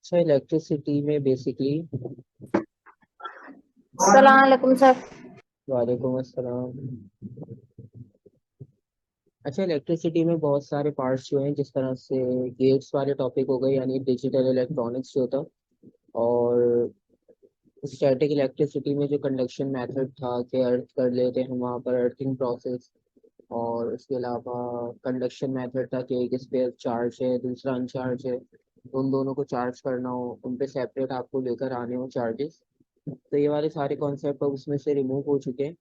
अच्छा, इलेक्ट्रिसिटी में बेसिकली। सलाम अलैकुम सर। वालेकुम अस्सलाम। अच्छा, इलेक्ट्रिसिटी में बहुत सारे पार्ट्स जो हैं, जिस तरह से गेट्स वाले टॉपिक हो गए, यानी डिजिटल इलेक्ट्रॉनिक्स जो था। और स्टैटिक इलेक्ट्रिसिटी में जो कंडक्शन मेथड था कि अर्थ कर लेते हैं वहाँ पर अर्थिंग प्रोसेस। और उसके अलावा कंडक्शन मेथड था कि एक स्पेयर चार्ज है, दूसरा अनचार्ज है। उन दोनों को चार्ज करना हो, उन पे सेपरेट आपको लेकर आने हो चार्जेस। तो ये वाले सारे कॉन्सेप्ट अब उसमें से रिमूव हो चुके हैं।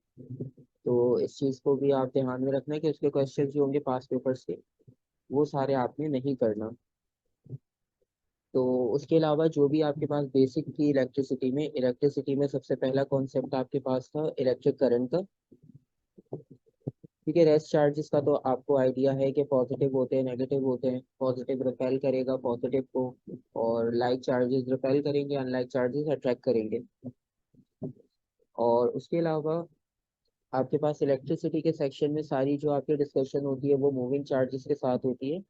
तो इस चीज़ को भी आप ध्यान में रखना कि उसके क्वेश्चन जो होंगे पास पेपर्स के, वो सारे आपने नहीं करना। तो उसके अलावा जो भी आपके पास बेसिक थी इलेक्ट्रिसिटी में सबसे पहला कॉन्सेप्ट आपके पास था इलेक्ट्रिक करंट का। ठीक है, रेस्ट चार्जेस का तो आपको आइडिया है कि पॉजिटिव होते हैं, नेगेटिव होते हैं। पॉजिटिव रिपेल करेगा पॉजिटिव को, और लाइक चार्जेस रिपेल करेंगे, अनलाइक चार्जेस अट्रैक्ट करेंगे। और उसके अलावा आपके पास इलेक्ट्रिसिटी के सेक्शन में सारी जो आपकी डिस्कशन होती है वो मूविंग चार्जेस के साथ होती है।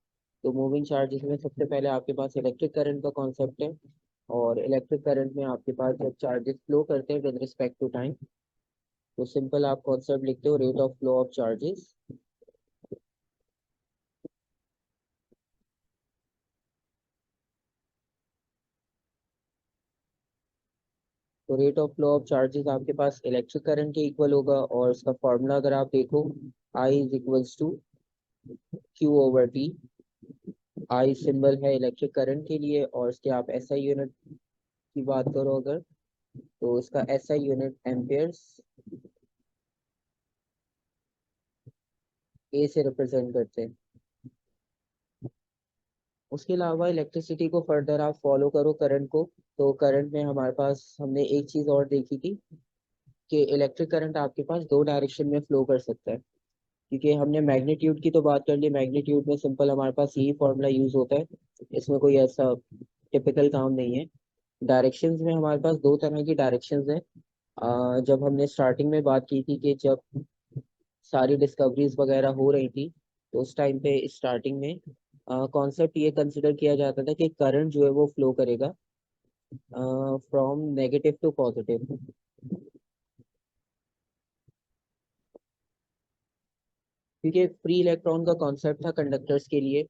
तो मूविंग चार्जेस में सबसे पहले आपके पास इलेक्ट्रिक करंट का कॉन्सेप्ट है। और इलेक्ट्रिक करंट में आपके पास जब चार्जेस फ्लो करते हैं विद रिस्पेक्ट टू टाइम, तो सिंपल आप कॉन्सेप्ट लिखते हो rate of flow of charges. तो rate of flow of charges आपके पास इलेक्ट्रिक करंट के इक्वल होगा, और उसका फॉर्मूला अगर आप देखो, I is equals to Q over T. I symbol है इलेक्ट्रिक करंट के लिए, और इसके आप एसआई यूनिट की बात करो अगर, तो इसका एसआई यूनिट एम्पियर्स ए से रिप्रेजेंट करते हैं। उसके अलावा इलेक्ट्रिसिटी को फर्दर आप फॉलो करो करंट को। तो करंट में हमारे पास हमने एक चीज और देखी थी कि इलेक्ट्रिक करंट आपके पास दो डायरेक्शन में फ्लो कर सकता है। क्योंकि हमने मैग्नीट्यूड की तो बात कर ली, मैग्नीट्यूड में सिंपल हमारे पास यही फॉर्मूला यूज होता है। इसमें कोई ऐसा टिपिकल काम नहीं है। डायरेक्शंस में हमारे पास दो तरह की डायरेक्शंस हैं। जब हमने स्टार्टिंग में बात की थी कि जब सारी डिस्कवरीज वगैरह हो रही थी, तो उस टाइम पे स्टार्टिंग में कॉन्सेप्ट ये कंसिडर किया जाता था कि करंट जो है वो फ्लो करेगा फ्रॉम नेगेटिव टू पॉजिटिव। क्योंकि फ्री इलेक्ट्रॉन का कॉन्सेप्ट था कंडक्टर्स के लिए।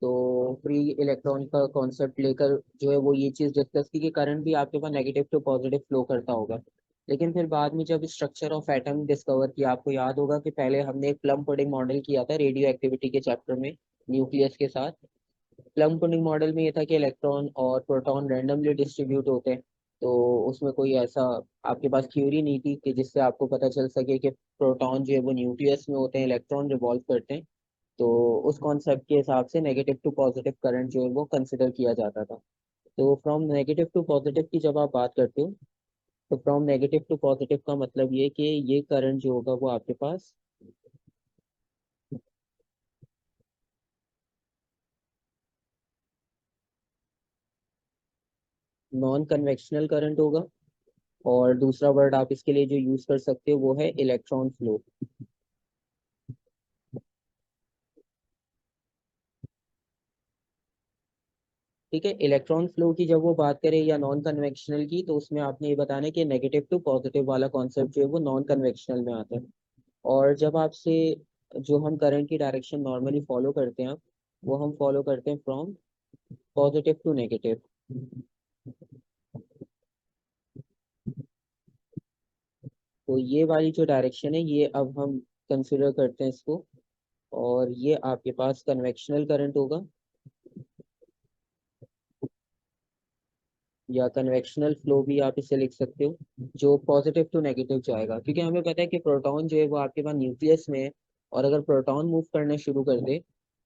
तो फ्री इलेक्ट्रॉन का कॉन्सेप्ट लेकर जो है वो ये चीज़ डिस्कस की कि करंट भी आपके पास नेगेटिव टू पॉजिटिव फ्लो करता होगा। लेकिन फिर बाद में जब स्ट्रक्चर ऑफ एटम डिस्कवर किया, आपको याद होगा कि पहले हमने एक प्लम पुडिंग मॉडल किया था रेडियो एक्टिविटी के चैप्टर में, न्यूक्लियस के साथ। प्लम पुडिंग मॉडल में ये था कि इलेक्ट्रॉन और प्रोटॉन रैंडमली डिस्ट्रीब्यूट होते हैं। तो उसमें कोई ऐसा आपके पास थ्योरी नहीं थी कि जिससे आपको पता चल सके कि प्रोटॉन जो है वो न्यूक्लियस में होते हैं, इलेक्ट्रॉन रिवॉल्व करते हैं। तो उस कॉन्सेप्ट के हिसाब से नेगेटिव टू पॉजिटिव करंट जो है वो कंसिडर किया जाता था। तो फ्रॉम नेगेटिव टू पॉजिटिव की जब आप बात करते हो, तो फ्रॉम नेगेटिव टू पॉजिटिव का मतलब ये कि ये करंट जो होगा वो आपके पास नॉन कन्वेक्शनल करंट होगा। और दूसरा वर्ड आप इसके लिए जो यूज कर सकते हो वो है इलेक्ट्रॉन फ्लो। ठीक है, इलेक्ट्रॉन फ्लो की जब वो बात करें या नॉन कन्वेक्शनल की, तो उसमें आपने ये बताना है कि नेगेटिव टू पॉजिटिव वाला कॉन्सेप्ट जो है वो नॉन कन्वेक्शनल में आता है। और जब आपसे जो हम करंट की डायरेक्शन नॉर्मली फॉलो करते हैं, वो हम फॉलो करते हैं फ्रॉम पॉजिटिव टू नेगेटिव। तो ये वाली जो डायरेक्शन है ये अब हम कंसिडर करते हैं इसको, और ये आपके पास कन्वेक्शनल करंट होगा, या कन्वेक्शनल फ्लो भी आप इसे लिख सकते हो, जो पॉजिटिव टू नेगेटिव जाएगा। क्योंकि हमें पता है कि प्रोटॉन जो है वो आपके पास न्यूक्लियस में है, और अगर प्रोटॉन मूव करना शुरू कर दे,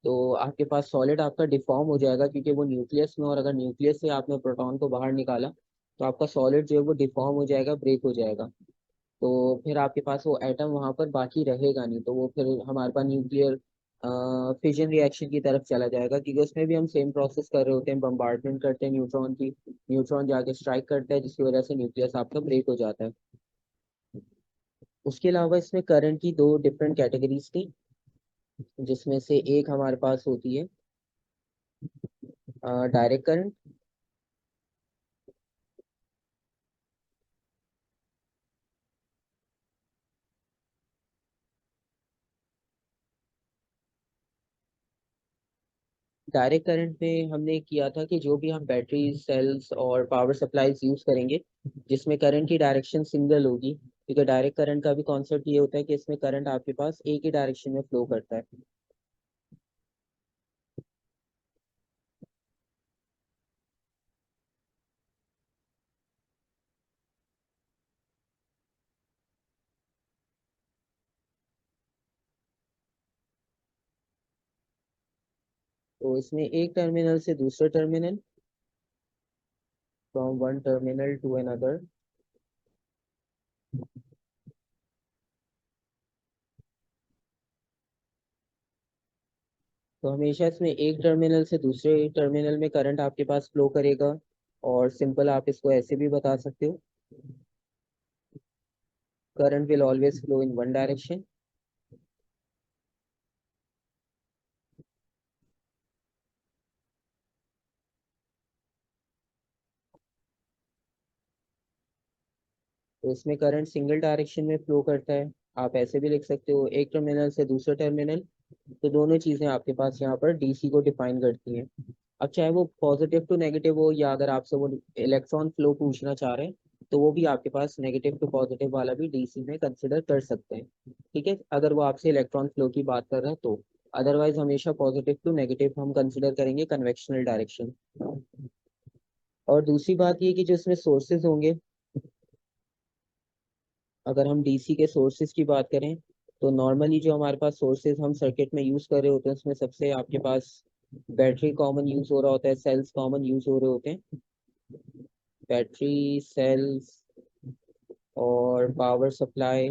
तो आपके पास सॉलिड आपका डिफॉर्म हो जाएगा, क्योंकि वो न्यूक्लियस में, और अगर न्यूक्लियस से आपने प्रोटॉन को बाहर निकाला, तो आपका सॉलिड जो है वो डिफॉर्म हो जाएगा, ब्रेक हो जाएगा। तो फिर आपके पास वो एटम वहां पर बाकी रहेगा नहीं, तो वो फिर हमारे पास न्यूक्लियर फिजन रिएक्शन की तरफ चला जाएगा, क्योंकि उसमें भी हम सेम प्रोसेस कर रहे होते हैं, बम्बार्डमेंट करते हैं न्यूट्रॉन की। न्यूट्रॉन जाके स्ट्राइक करता है, जिसकी वजह से न्यूक्लियस आपका ब्रेक हो जाता है। उसके अलावा इसमें करंट की दो डिफरेंट कैटेगरीज थी, जिसमें से एक हमारे पास होती है डायरेक्ट करंट, डायरेक्ट करंट में हमने किया था कि जो भी हम बैटरी सेल्स और पावर सप्लाईज यूज करेंगे जिसमें करंट की डायरेक्शन सिंगल होगी, क्योंकि डायरेक्ट करंट का भी कॉन्सेप्ट ये होता है कि इसमें करंट आपके पास एक ही डायरेक्शन में फ्लो करता है। तो इसमें एक टर्मिनल से दूसरे terminal, from one terminal to another. तो हमेशा इसमें एक टर्मिनल से दूसरे टर्मिनल में करंट आपके पास फ्लो करेगा। और सिंपल आप इसको ऐसे भी बता सकते हो, current will always flow in one direction. तो इसमें करंट सिंगल डायरेक्शन में फ्लो करता है। आप ऐसे भी लिख सकते हो, एक टर्मिनल से दूसरे टर्मिनल। तो दोनों चीजें आपके पास यहाँ पर डीसी को डिफाइन करती हैं। अब चाहे वो पॉजिटिव टू नेगेटिव हो, या अगर आपसे वो इलेक्ट्रॉन फ्लो पूछना चाह रहे हैं, तो वो भी आपके पास नेगेटिव टू पॉजिटिव वाला भी डीसी में कंसिडर कर सकते हैं। ठीक है, अगर वो आपसे इलेक्ट्रॉन फ्लो की बात कर रहे हैं तो। अदरवाइज हमेशा पॉजिटिव टू नेगेटिव हम कंसिडर करेंगे कन्वेक्शनल डायरेक्शन। और दूसरी बात ये कि जो इसमें सोर्सेज होंगे, अगर हम डीसी के सोर्सेज की बात करें, तो नॉर्मली जो हमारे पास सोर्सेज हम सर्किट में यूज कर रहे होते हैं उसमें सबसे आपके पास बैटरी कॉमन यूज हो रहा होता है, सेल्स कॉमन यूज हो रहे होते हैं। बैटरी सेल्स और पावर सप्लाई।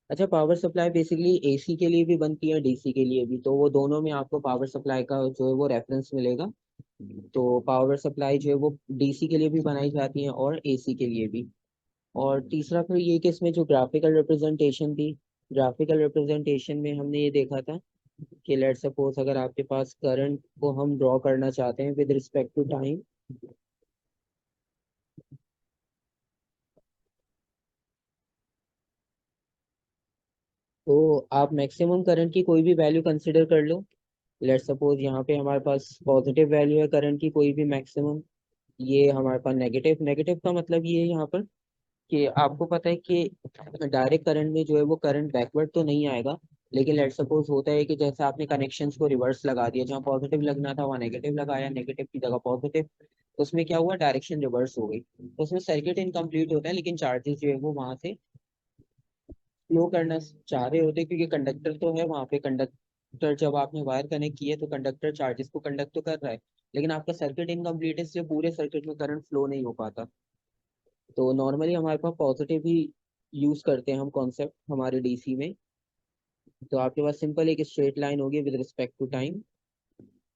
अच्छा, पावर सप्लाई बेसिकली एसी के लिए भी बनती है, डीसी के लिए भी, तो वो दोनों में आपको पावर सप्लाई का जो है वो रेफरेंस मिलेगा। तो पावर सप्लाई जो है वो डीसी के लिए भी बनाई जाती है और एसी के लिए भी। और तीसरा फिर ये कि इसमें जो ग्राफिकल रिप्रेजेंटेशन थी, ग्राफिकल रिप्रेजेंटेशन में हमने ये देखा था कि लेट सपोज अगर आपके पास करंट को हम ड्रॉ करना चाहते हैं विद रिस्पेक्ट टू टाइम, तो आप मैक्सिमम करंट की कोई भी वैल्यू कंसिडर कर लो। लेट सपोज यहाँ पे हमारे पास पॉजिटिव वैल्यू है करंट की कोई भी मैक्सिमम, ये हमारे पास नेगेटिव, नेगेटिव का मतलब ये है यहाँ पर कि आपको पता है कि डायरेक्ट करंट में जो है वो करंट बैकवर्ड तो नहीं आएगा। लेकिन लेट सपोज होता है कि जैसे आपने कनेक्शंस को रिवर्स लगा दिया, जहाँ पॉजिटिव लगना था वहाँ नेगेटिव लगाया, नेगेटिव की जगह पॉजिटिव, तो उसमें क्या हुआ, डायरेक्शन रिवर्स हो गई, तो उसमें सर्किट इनकम्प्लीट होता है, लेकिन चार्जेस जो है वो वहां से फ्लो करना चाह रहे होते हैं, क्योंकि कंडक्टर तो है वहां पे। कंडक्टर जब आपने वायर कनेक्ट किए तो कंडक्टर चार्जेस को कंडक्ट तो कर रहा है, लेकिन आपका सर्किट इनकम्प्लीट है, इसलिए पूरे सर्किट में करंट फ्लो नहीं हो पाता। तो नॉर्मली हमारे पास पॉजिटिव ही यूज करते हैं हम कॉन्सेप्ट हमारे डीसी में। तो आपके पास सिंपल एक स्ट्रेट लाइन होगी विद रिस्पेक्ट टू टाइम,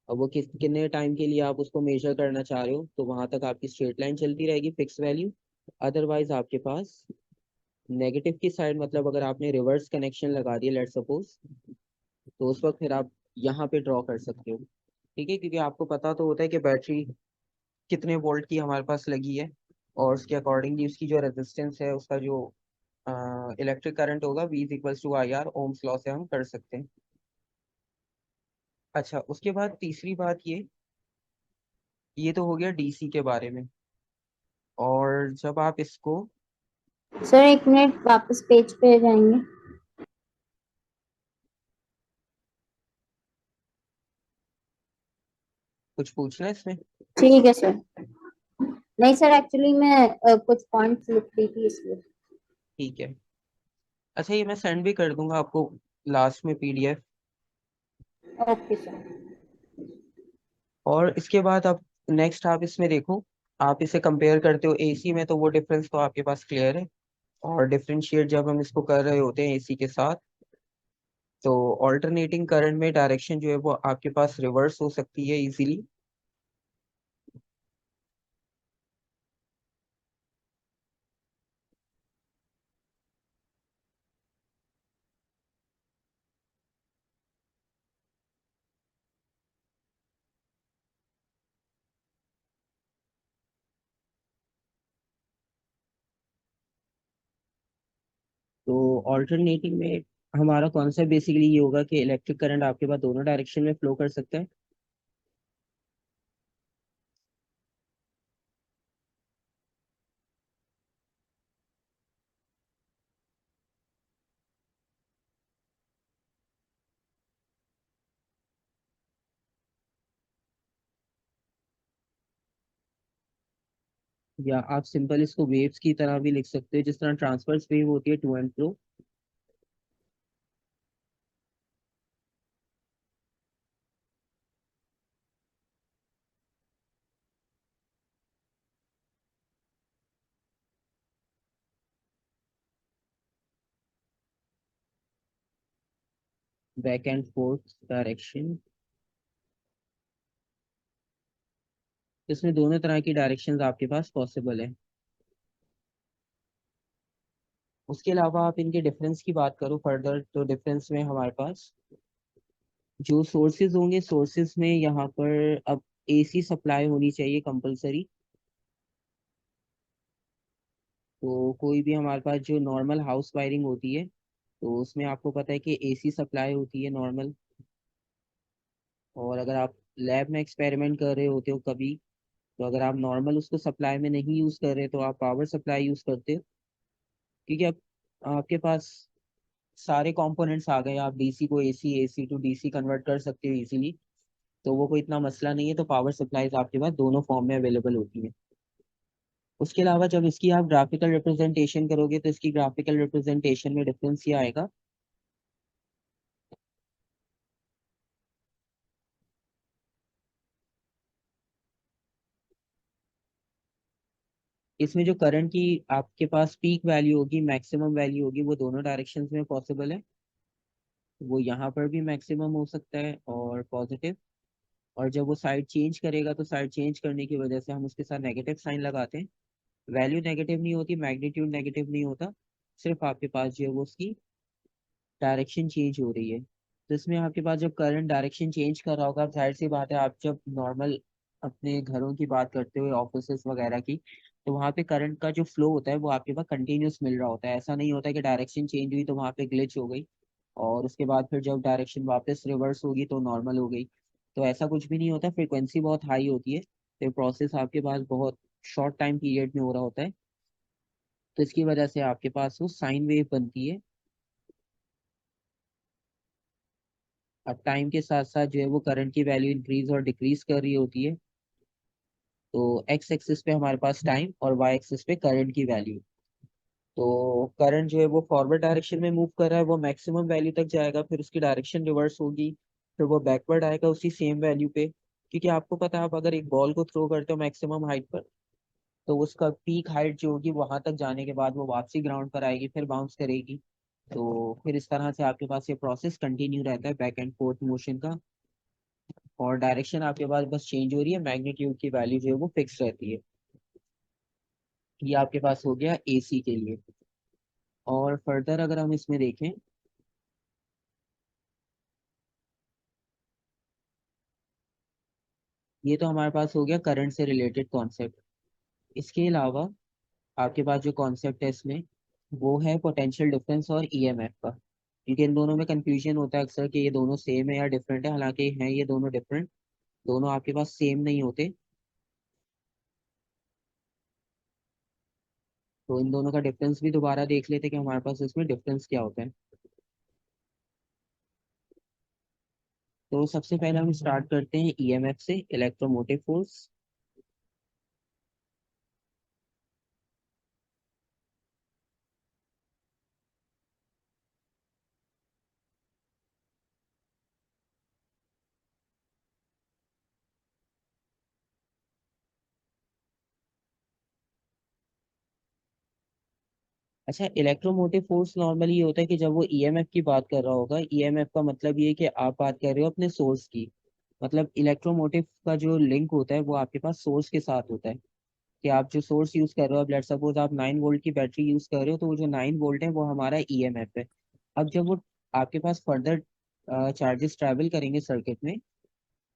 और वो कितने टाइम के लिए आप उसको मेजर करना चाह रहे हो, तो वहां तक आपकी स्ट्रेट लाइन चलती रहेगी फिक्स वैल्यू। अदरवाइज आपके पास नेगेटिव की साइड, मतलब अगर आपने रिवर्स कनेक्शन लगा दिया लेट सपोज, तो उस वक्त फिर आप यहाँ पे ड्रॉ कर सकते हो। ठीक है, क्योंकि आपको पता तो होता है कि बैटरी कितने वोल्ट की हमारे पास लगी है, और उसके अकॉर्डिंगली उसकी जो रेजिस्टेंस है, उसका जो इलेक्ट्रिक करंट होगा, V is equals to I R, Ohm's law से हम कर सकते हैं। अच्छा, उसके बाद तीसरी बात ये तो हो गया डीसी के बारे में। और जब आप इसको सर एक मिनट, वापस पेज पे जाएंगे? कुछ पूछना है इसमें? ठीक है सर। नहीं सर, एक्चुअली मैं कुछ पॉइंट्स लिख रही थी इसलिए। ठीक है। अच्छा, ये मैं सेंड भी कर दूंगा आपको लास्ट में PDF। Okay sir. और इसके बाद आप नेक्स्ट आप इसमें देखो, आप इसे कंपेयर करते हो एसी में, तो वो डिफरेंस तो आपके पास क्लियर है। और डिफरेंशिएट जब हम इसको कर रहे होते हैं एसी के साथ, तो ऑल्टरनेटिंग करंट में डायरेक्शन जो है वो आपके पास रिवर्स हो सकती है इजीली। तो ऑल्टरनेटिंग में हमारा कॉन्सेप्ट बेसिकली ये होगा कि इलेक्ट्रिक करंट आपके पास दोनों डायरेक्शन में फ्लो कर सकता है। या आप सिंपल इसको वेव्स की तरह भी लिख सकते हो, जिस तरह ट्रांसवर्स वेव होती है to and fro. Back and forth direction, इसमें दोनों तरह की डायरेक्शंस आपके पास पॉसिबल है। उसके अलावा आप इनके डिफरेंस की बात करो फर्दर, तो डिफरेंस में हमारे पास जो सोर्सेज होंगे, सोर्सेज में यहाँ पर अब एसी सप्लाई होनी चाहिए कंपलसरी। तो कोई भी हमारे पास जो नॉर्मल हाउस वायरिंग होती है, तो उसमें आपको पता है कि एसी सप्लाई होती है नॉर्मल। और अगर आप लैब में एक्सपेरिमेंट कर रहे होते हो कभी, तो अगर आप नॉर्मल उसको सप्लाई में नहीं यूज कर रहे तो आप पावर सप्लाई यूज करते हो, क्योंकि अब आपके पास सारे कंपोनेंट्स आ गए, आप डीसी को AC, AC to DC convert कर सकते हो इजीली। तो वो कोई इतना मसला नहीं है, तो पावर सप्लाईज आपके पास दोनों फॉर्म में अवेलेबल होती है। उसके अलावा जब इसकी आप ग्राफिकल रिप्रेजेंटेशन करोगे, तो इसकी ग्राफिकल रिप्रेजेंटेशन में डिफरेंस ये आएगा। इसमें जो करंट की आपके पास पीक वैल्यू होगी, मैक्सिमम वैल्यू होगी, वो दोनों डायरेक्शंस में पॉसिबल है। वो यहाँ पर भी मैक्सिमम हो सकता है और पॉजिटिव। और जब वो साइड चेंज करेगा, तो साइड चेंज करने की वजह से हम उसके साथ नेगेटिव साइन लगाते हैं। वैल्यू नेगेटिव नहीं होती, मैग्नीट्यूड नेगेटिव नहीं होता, सिर्फ आपके पास जो है वो उसकी डायरेक्शन चेंज हो रही है। तो इसमें आपके पास जब करंट डायरेक्शन चेंज कर रहा होगा, अब जाहिर सी बात है, आप जब नॉर्मल अपने घरों की बात करते हुए ऑफिसेस वगैरह की, तो वहाँ पे करंट का जो फ्लो होता है वो आपके पास कंटिन्यूस मिल रहा होता है। ऐसा नहीं होता कि डायरेक्शन चेंज हुई तो वहाँ पे ग्लिच हो गई, और उसके बाद फिर जब डायरेक्शन वापस रिवर्स होगी तो नॉर्मल हो गई। तो ऐसा कुछ भी नहीं होता, फ्रिक्वेंसी बहुत हाई होती है, तो प्रोसेस आपके पास बहुत शॉर्ट टाइम पीरियड में हो रहा होता है। तो इसकी वजह से आपके पास वो साइन वेव बनती है। अब टाइम के साथ साथ जो है वो करंट की वैल्यू इंक्रीज और डिक्रीज कर रही होती है। तो एक्स एक्सिस पे हमारे पास टाइम और वाई एक्सिस पे करंट की वैल्यू। तो करंट जो है वो फॉरवर्ड डायरेक्शन में मूव कर रहा है, वो मैक्सिमम वैल्यू तक जाएगा, फिर उसकी डायरेक्शन रिवर्स होगी, फिर वो बैकवर्ड आएगा उसी सेम वैल्यू पे। क्योंकि आपको पता है, आप अगर एक बॉल को थ्रो करते हो मैक्सिमम हाइट पर, तो उसका पीक हाइट जो होगी वहां तक जाने के बाद वो वापसी ग्राउंड पर आएगी, फिर बाउंस करेगी। तो फिर इस तरह से आपके पास ये प्रोसेस कंटिन्यू रहता है बैक एंड फोर्थ मोशन का। और डायरेक्शन आपके पास बस चेंज हो रही है, मैग्नीट्यूड की वैल्यू जो है वो फिक्स रहती है। ये आपके पास हो गया एसी के लिए। और फर्दर अगर हम इसमें देखें, ये तो हमारे पास हो गया करंट से रिलेटेड कॉन्सेप्ट। इसके अलावा आपके पास जो कॉन्सेप्ट है इसमें, वो है पोटेंशियल डिफरेंस और ईएमएफ का। क्योंकि इन दोनों में कंफ्यूजन होता है अक्सर कि ये दोनों सेम है या डिफरेंट है, हालांकि हैं ये दोनों डिफरेंट। दोनों आपके पास सेम नहीं होते। तो इन दोनों का डिफरेंस भी दोबारा देख लेते हैं कि हमारे पास इसमें डिफरेंस क्या होता है। तो सबसे पहले हम स्टार्ट करते हैं ईएमएफ से, इलेक्ट्रोमोटिव फोर्स। अच्छा, इलेक्ट्रोमोटिव फोर्स नॉर्मली ये होता है कि जब वो ईएमएफ की बात कर रहा होगा, ईएमएफ का मतलब ये है कि आप बात कर रहे हो अपने सोर्स की। मतलब इलेक्ट्रोमोटिव का जो लिंक होता है वो आपके पास सोर्स के साथ होता है। कि आप जो सोर्स यूज कर रहे हो, अब लेट्स सपोज आप 9 वोल्ट की बैटरी यूज कर रहे हो, तो वो जो 9 वोल्ट है वो हमारा ईएमएफ है। अब जब वो आपके पास फर्दर चार्जेस ट्रैवल करेंगे सर्किट में,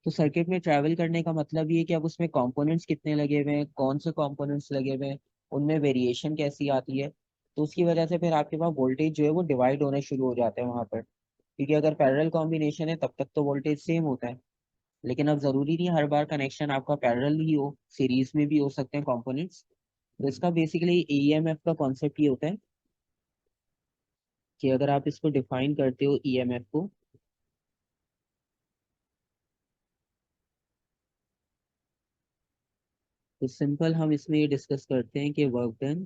तो सर्किट में ट्रैवल करने का मतलब ये है कि अब उसमें कंपोनेंट्स कितने लगे हुए हैं, कौन से कंपोनेंट्स लगे हुए हैं, उनमें वेरिएशन कैसी आती है। तो उसकी वजह से फिर आपके पास वोल्टेज जो है वो डिवाइड होने शुरू हो जाते हैं वहां पर, क्योंकि अगर पैरेलल कॉम्बिनेशन है तब तक तो वोल्टेज सेम होता है। लेकिन अब जरूरी नहीं हर बार कनेक्शन आपका पैरेलल ही हो, सीरीज में भी हो सकते हैं कंपोनेंट्स। तो इसका बेसिकली ईएमएफ का कॉन्सेप्ट ये होता है कि अगर आप इसको डिफाइन करते हो ईएमएफ को, तो सिंपल हम इसमें ये डिस्कस करते हैं कि work done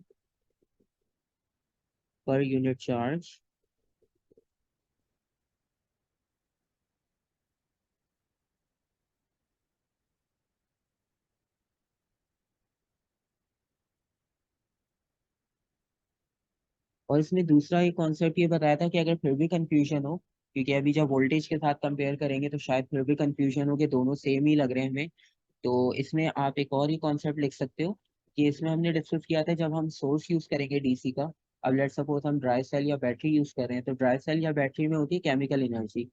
per unit charge और इसमें दूसरा एक कॉन्सेप्ट ये बताया था कि अगर फिर भी कंफ्यूजन हो, क्योंकि अभी जब वोल्टेज के साथ कंपेयर करेंगे तो शायद फिर भी कंफ्यूजन हो कि दोनों सेम ही लग रहे हैं हमें, तो इसमें आप एक और ही कॉन्सेप्ट लिख सकते हो कि इसमें हमने डिस्कस किया था जब हम सोर्स यूज करेंगे डीसी का। अब लेट सपोज हम ड्राई सेल या बैटरी यूज कर रहे हैं, तो ड्राई सेल या बैटरी में होती है केमिकल एनर्जी,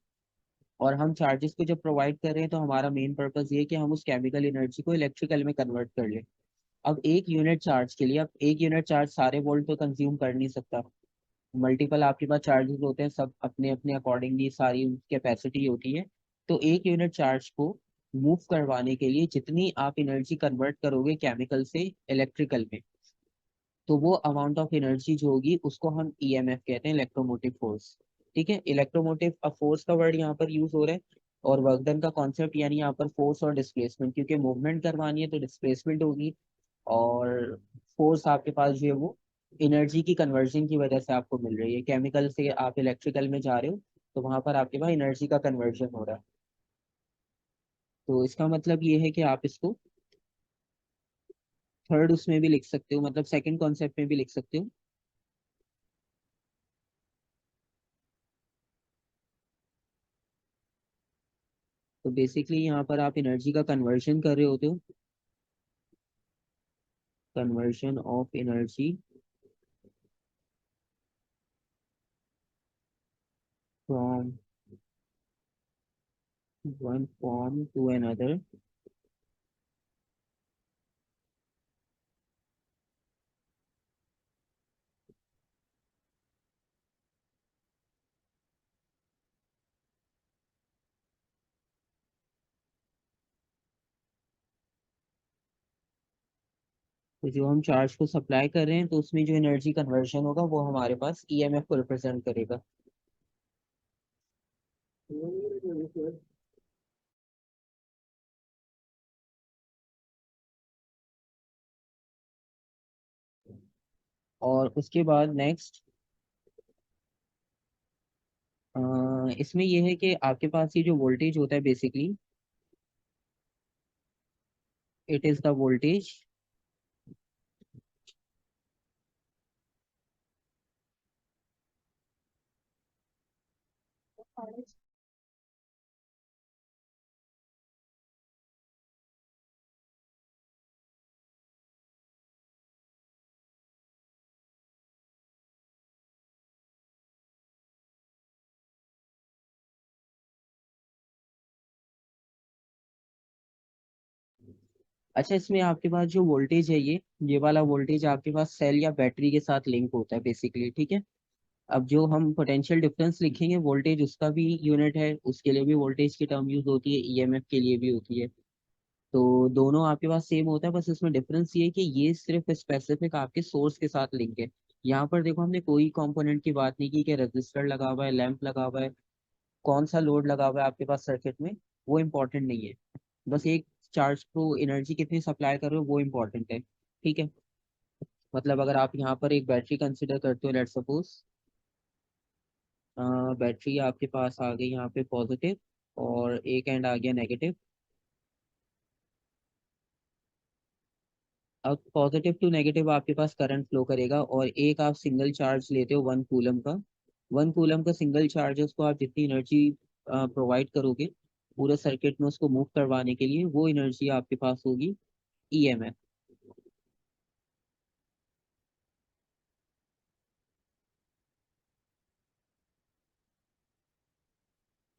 और हम चार्जेस को जब प्रोवाइड कर रहे हैं तो हमारा मेन पर्पस ये है कि हम उस केमिकल एनर्जी को इलेक्ट्रिकल में कन्वर्ट कर लें। अब एक यूनिट चार्ज के लिए, अब एक यूनिट चार्ज सारे वोल्ट तो कंज्यूम कर नहीं सकता, मल्टीपल आपके पास चार्जेस होते हैं, सब अपने अपने अकॉर्डिंगली सारी कैपेसिटी होती है। तो एक यूनिट चार्ज को मूव करवाने के लिए जितनी आप एनर्जी कन्वर्ट करोगे केमिकल से इलेक्ट्रिकल में, तो वो अमाउंट ऑफ एनर्जी जो होगी उसको हम ईएमएफ कहते हैं, इलेक्ट्रोमोटिव फोर्स। ठीक है, इलेक्ट्रोमोटिव अब फोर्स का वर्ड यहाँ पर यूज हो रहा है, और वर्क डन का कॉन्सेप्ट यानी यहाँ पर फोर्स और डिस्प्लेसमेंट, क्योंकि मूवमेंट करवानी है तो डिस्प्लेसमेंट होगी, और फोर्स आपके पास जो है वो एनर्जी की कन्वर्जन की वजह से आपको मिल रही है, केमिकल से आप इलेक्ट्रिकल में जा रहे हो तो वहां पर आपके पास एनर्जी का कन्वर्जन हो रहा है। तो इसका मतलब ये है कि आप इसको थर्ड उसमें भी लिख सकते हो, मतलब सेकंड कॉन्सेप्ट में भी लिख सकते हो। तो बेसिकली यहाँ पर आप एनर्जी का कन्वर्जन कर रहे होते हो, conversion of energy from one form to another. तो जो हम चार्ज को सप्लाई कर रहे हैं तो उसमें जो एनर्जी कन्वर्जन होगा वो हमारे पास ईएमएफ को रिप्रेजेंट करेगा। और उसके बाद नेक्स्ट इसमें ये है कि आपके पास ये जो वोल्टेज होता है basically, it is the voltage अच्छा, इसमें आपके पास जो वोल्टेज है ये वाला वोल्टेज आपके पास सेल या बैटरी के साथ लिंक होता है बेसिकली। ठीक है, अब जो हम पोटेंशियल डिफरेंस लिखेंगे वोल्टेज उसका भी यूनिट है, उसके लिए भी वोल्टेज की टर्म यूज होती है, ईएमएफ के लिए भी होती है। तो दोनों आपके पास सेम होता है, बस इसमें डिफरेंस ये है कि ये सिर्फ स्पेसिफिक आपके सोर्स के साथ लिंक है। यहाँ पर देखो हमने कोई कंपोनेंट की बात नहीं की कि रजिस्टर लगा हुआ है, लैंप लगा हुआ है, कौन सा लोड लगा हुआ है आपके पास सर्किट में, वो इम्पोर्टेंट नहीं है। बस एक चार्ज को एनर्जी कितनी सप्लाई कर रहे हो वो इम्पोर्टेंट है। ठीक है, मतलब अगर आप यहाँ पर एक बैटरी कंसिडर करते हो, लेट सपोज बैटरी आपके पास आ गई यहाँ पे पॉजिटिव और एक एंड आ गया नेगेटिव। अब पॉजिटिव टू नेगेटिव आपके पास करंट फ्लो करेगा, और एक आप सिंगल चार्ज लेते हो 1 कूलम का। 1 कूलम का सिंगल चार्ज है, उसको आप जितनी एनर्जी प्रोवाइड करोगे पूरे सर्किट में उसको मूव करवाने के लिए, वो एनर्जी आपके पास होगी ईएमएफ।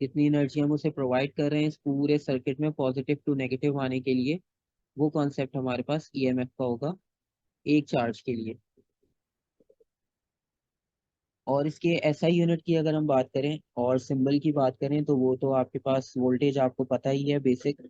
जितनी एनर्जी हम उसे प्रोवाइड कर रहे हैं इस पूरे सर्किट में पॉजिटिव टू नेगेटिव आने के लिए, वो कॉन्सेप्ट हमारे पास ईएमएफ का होगा एक चार्ज के लिए। और इसके एसआई यूनिट की अगर हम बात करें और सिंबल की बात करें तो वो तो आपके पास वोल्टेज आपको पता ही है बेसिक।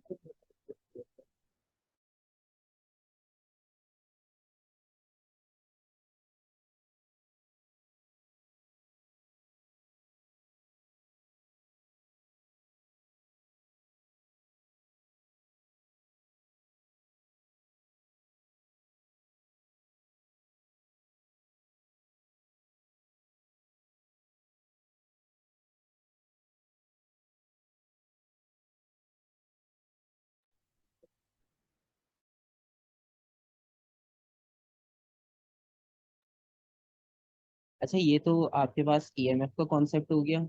अच्छा, ये तो आपके पास ईएमएफ का कॉन्सेप्ट हो गया।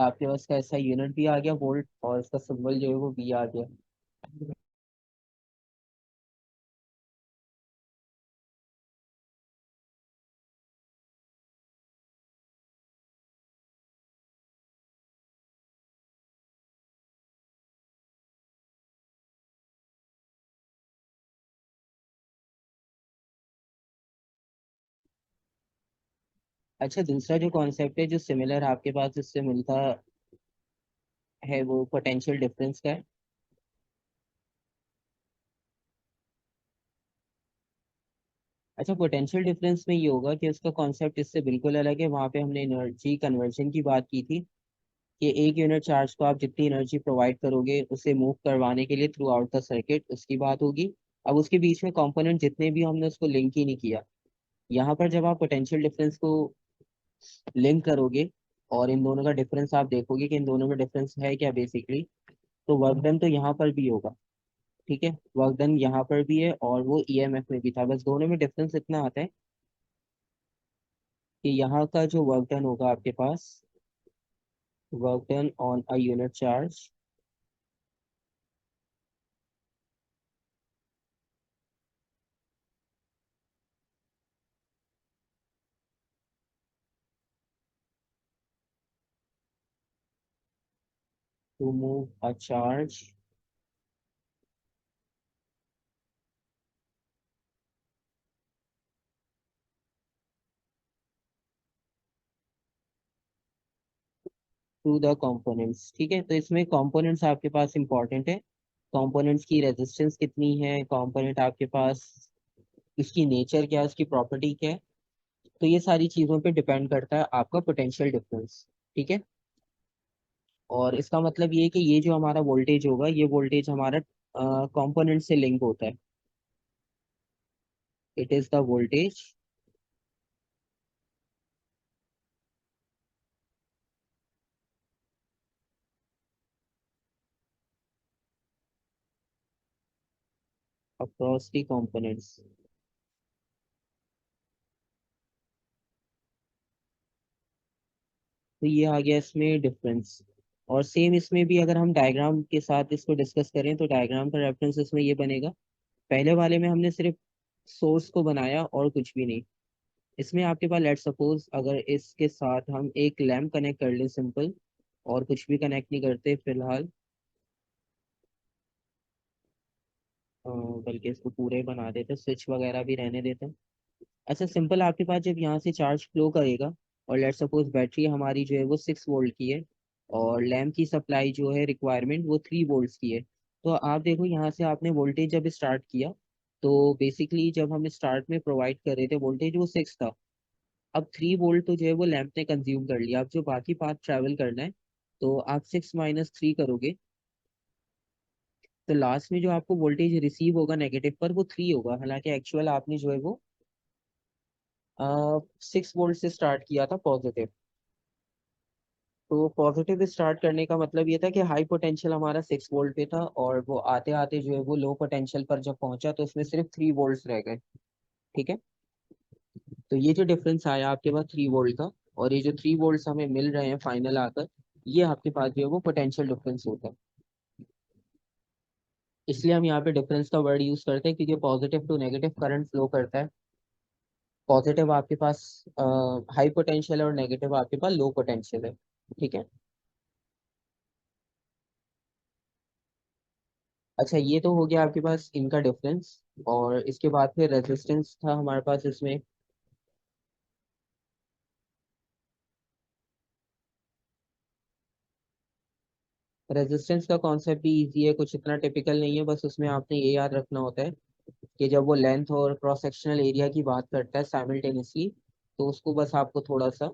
आपके पास का एसआई यूनिट भी आ गया वोल्ट, और इसका सिंबल जो है वो वी आ गया। अच्छा, दूसरा जो कॉन्सेप्ट है जो सिमिलर आपके पास इससे मिलता है वो पोटेंशियल डिफरेंस का है। अच्छा, पोटेंशियल डिफरेंस में ये होगा कि उसका कॉन्सेप्ट इससे बिल्कुल अलग है। वहाँ पे हमने एनर्जी कन्वर्जन की बात की थी कि एक यूनिट चार्ज को आप जितनी एनर्जी प्रोवाइड करोगे उसे मूव करवाने के लिए थ्रू आउट द सर्किट, उसकी बात होगी। अब उसके बीच में कंपोनेंट जितने भी हमने उसको लिंक ही नहीं किया। यहाँ पर जब आप पोटेंशियल डिफरेंस को लिंक करोगे और इन दोनों का डिफरेंस आप देखोगे कि इन दोनों में डिफरेंस है क्या बेसिकली, तो वर्क डन तो यहाँ पर भी होगा। ठीक है, वर्क डन यहाँ पर भी है और वो ईएमएफ में भी था, बस दोनों में डिफरेंस इतना आता है कि यहाँ का जो वर्क डन होगा आपके पास, work done on a unit charge to move a charge to the components. ठीक है, तो इसमें कंपोनेंट्स आपके पास इंपॉर्टेंट है। कंपोनेंट्स की रेजिस्टेंस कितनी है, कंपोनेंट आपके पास इसकी नेचर क्या है, उसकी प्रॉपर्टी क्या है, तो ये सारी चीज़ों पे डिपेंड करता है आपका पोटेंशियल डिफरेंस। ठीक है, और इसका मतलब ये है कि ये जो हमारा वोल्टेज होगा ये वोल्टेज हमारा कंपोनेंट से लिंक होता है। It is the voltage across the components. तो ये आ गया इसमें डिफरेंस। और सेम इसमें भी अगर हम डायग्राम के साथ इसको डिस्कस करें तो डायग्राम का रेफरेंस इसमें ये बनेगा। पहले वाले में हमने सिर्फ सोर्स को बनाया और कुछ भी नहीं। इसमें आपके पास लेट सपोज अगर इसके साथ हम एक लैम्प कनेक्ट कर लें सिंपल, और कुछ भी कनेक्ट नहीं करते फिलहाल, बल्कि इसको पूरे बना देते, स्विच वगैरह भी रहने देते हैं। अच्छा, सिंपल आपके पास जब यहाँ से चार्ज फ्लो करेगा और लेट सपोज बैटरी हमारी जो है वो 6 वोल्ट की है और लैम्प की सप्लाई जो है रिक्वायरमेंट वो 3 वोल्ट्स की है। तो आप देखो यहाँ से आपने वोल्टेज जब स्टार्ट किया तो बेसिकली जब हम स्टार्ट में प्रोवाइड कर रहे थे वोल्टेज वो 6 था। अब 3 वोल्ट तो जो है वो लैंप ने कंज्यूम कर लिया। अब जो बाकी पाथ ट्रेवल करना है तो आप 6 - 3 करोगे, तो लास्ट में जो आपको वोल्टेज रिसीव होगा नेगेटिव पर वो 3 होगा, हालांकि एक्चुअल आपने जो है वो 6 वोल्ट से स्टार्ट किया था पॉजिटिव। तो पॉजिटिव स्टार्ट करने का मतलब ये था कि हाई पोटेंशियल हमारा 6 वोल्ट पे था और वो आते आते जो है वो लो पोटेंशियल पर जब पहुंचा तो इसमें सिर्फ 3 वोल्ट रह गए। ठीक है, तो ये जो डिफरेंस आया आपके पास 3 वोल्ट का, और ये जो 3 वोल्ट हमें मिल रहे हैं फाइनल आकर, ये आपके पास जो है वो पोटेंशियल डिफरेंस होता है। इसलिए हम यहाँ पे डिफरेंस का वर्ड यूज करते हैं क्योंकि positive to negative current flow करता है। पॉजिटिव आपके पास हाई पोटेंशियल है और नेगेटिव आपके पास लो पोटेंशियल है। ठीक है, अच्छा ये तो हो गया आपके पास इनका डिफरेंस। और इसके बाद फिर रेजिस्टेंस था हमारे पास इसमें। रेजिस्टेंस का कॉन्सेप्ट भी इजी है, कुछ इतना टिपिकल नहीं है, बस उसमें आपने ये याद रखना होता है कि जब वो लेंथ और क्रॉस सेक्शनल एरिया की बात करता है साइमल्टेनियसली, तो उसको बस आपको थोड़ा सा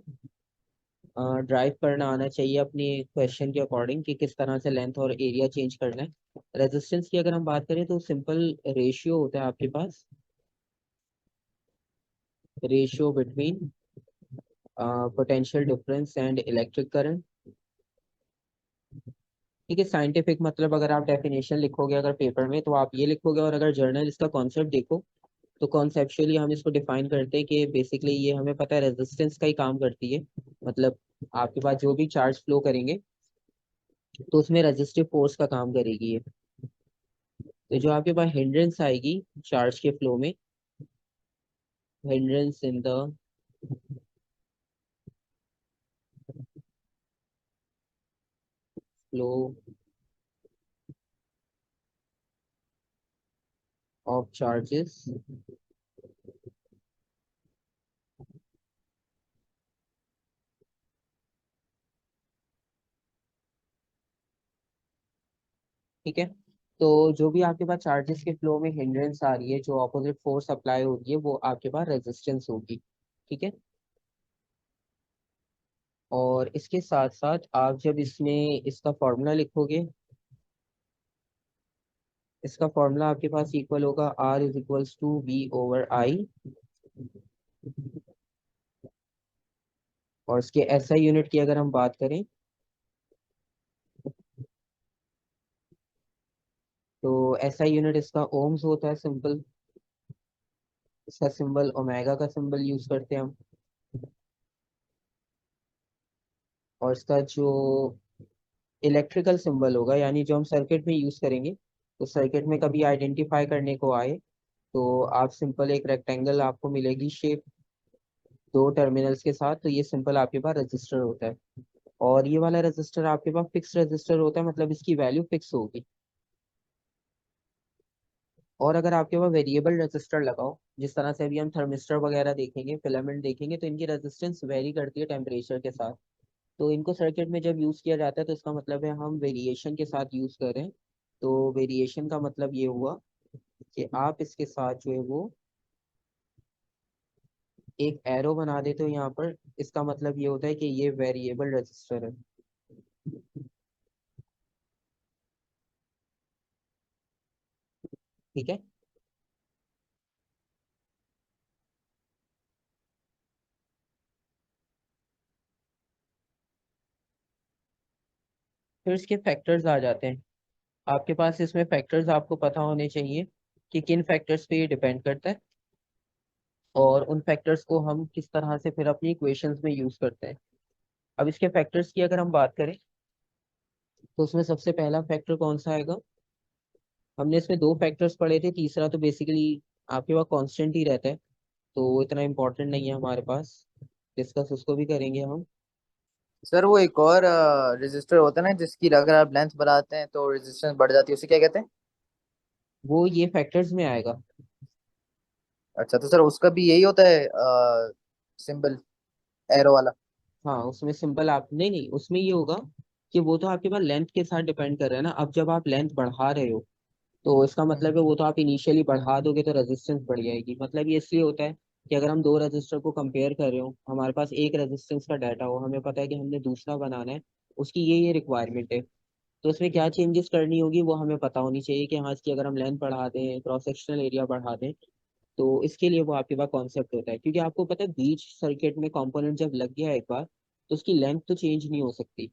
ड्राइव करना आना चाहिए अपनी क्वेश्चन के अकॉर्डिंग कि किस तरह से लेंथ और एरिया चेंज करना है। रेजिस्टेंस की अगर हम बात करें तो सिंपल रेशियो होता है आपके पास, ratio between potential difference and electric current. ठीक है, साइंटिफिक मतलब अगर आप डेफिनेशन लिखोगे अगर पेपर में तो आप ये लिखोगे, और अगर जर्नल इसका कॉन्सेप्ट देखो तो कॉन्सेप्चुअली हम इसको डिफाइन करते हैं कि बेसिकली ये हमें पता है रेजिस्टेंस का ही काम करती है। मतलब आपके पास जो भी चार्ज फ्लो करेंगे तो उसमें रेजिस्टिव फोर्स का काम करेगी ये। तो जो आपके पास हिंड्रेंस आएगी चार्ज के फ्लो में, hindrance in the flow of charges, ठीक है। तो जो भी आपके पास चार्जेस के फ्लो में हिंड्रेंस आ रही है, जो ऑपोजिट फोर्स अप्लाई हो रही है, वो आपके पास रेजिस्टेंस होगी। ठीक है, और इसके साथ साथ आप जब इसमें इसका फॉर्मूला लिखोगे, इसका फॉर्मूला आपके पास इक्वल होगा R is equals to V over I, और इसके SI यूनिट की अगर हम बात करें तो SI यूनिट इसका ओम्स होता है सिंपल, इसका सिंबल ओमेगा का सिंबल यूज करते हैं हम। और इसका जो इलेक्ट्रिकल सिंबल होगा, यानी जो हम सर्किट में यूज करेंगे, तो सर्किट में कभी आइडेंटिफाई करने को आए तो आप सिंपल एक रेक्टेंगल आपको मिलेगी शेप दो टर्मिनल्स के साथ, तो ये सिंपल आपके पास रजिस्टर होता है। और ये वाला रजिस्टर आपके पास फिक्स रजिस्टर होता है, मतलब इसकी वैल्यू फिक्स होगी। और अगर आपके पास वेरिएबल रेजिस्टर लगाओ, जिस तरह से अभी हम थर्मिस्टर वगैरह देखेंगे, फिलामेंट देखेंगे, तो इनकी रेजिस्टेंस वेरी करती है टेम्परेचर के साथ। तो इनको सर्किट में जब यूज किया जाता है तो इसका मतलब है हम वेरिएशन के साथ यूज कर रहे हैं। तो वेरिएशन का मतलब ये हुआ कि आप इसके साथ जो है वो एक एरो बना देते हो यहाँ पर, इसका मतलब ये होता है कि ये वेरिएबल रजिस्टर है। ठीक है, फिर इसके फैक्टर्स आ जाते हैं आपके पास। इसमें फैक्टर्स आपको पता होने चाहिए कि किन फैक्टर्स पे ये डिपेंड करता है, और उन फैक्टर्स को हम किस तरह से फिर अपनी इक्वेशंस में यूज करते हैं। अब इसके फैक्टर्स की अगर हम बात करें तो उसमें सबसे पहला फैक्टर कौन सा आएगा? हमने इसमें दो फैक्टर्स पढ़े थे, तीसरा तो बेसिकली आपके पास कांस्टेंट ही रहता है, तो वो इतना इम्पोर्टेंट नहीं है हमारे पास, डिस्कस उसको भी करेंगे हम। सर वो एक और रजिस्टर होता है ना, जिसकी अगर आप लेंथ बढ़ाते हैं तो रेजिस्टेंस बढ़ जाती है, उसे क्या कहते हैं? वो ये फैक्टर्स में आएगा। अच्छा, तो सर उसका भी यही होता है सिंबल, एरो वाला? हाँ, उसमें सिंपल आप नहीं नहीं, उसमें ये होगा कि वो तो आपके पास लेंथ के साथ डिपेंड कर रहा है ना। अब जब आप लेंथ बढ़ा रहे हो तो इसका मतलब है वो तो आप इनिशियली बढ़ा दोगे तो रेजिस्टेंस बढ़ जाएगी। मतलब ये इसलिए होता है कि अगर हम दो रेजिस्टर को कंपेयर कर रहे हो, हमारे पास एक रेजिस्टेंस का डाटा हो, हमें पता है कि हमने दूसरा बनाना है, उसकी ये रिक्वायरमेंट है, तो उसमें क्या चेंजेस करनी होगी वो हमें पता होनी चाहिए कि हाँ इसकी अगर हम लेंथ बढ़ा दें, क्रॉस सेक्शनल एरिया बढ़ा दें, तो इसके लिए वो आपके पास कॉन्सेप्ट होता है। क्योंकि आपको पता है बीच सर्किट में कंपोनेंट जब लग गया एक बार तो उसकी लेंथ तो चेंज नहीं हो सकती।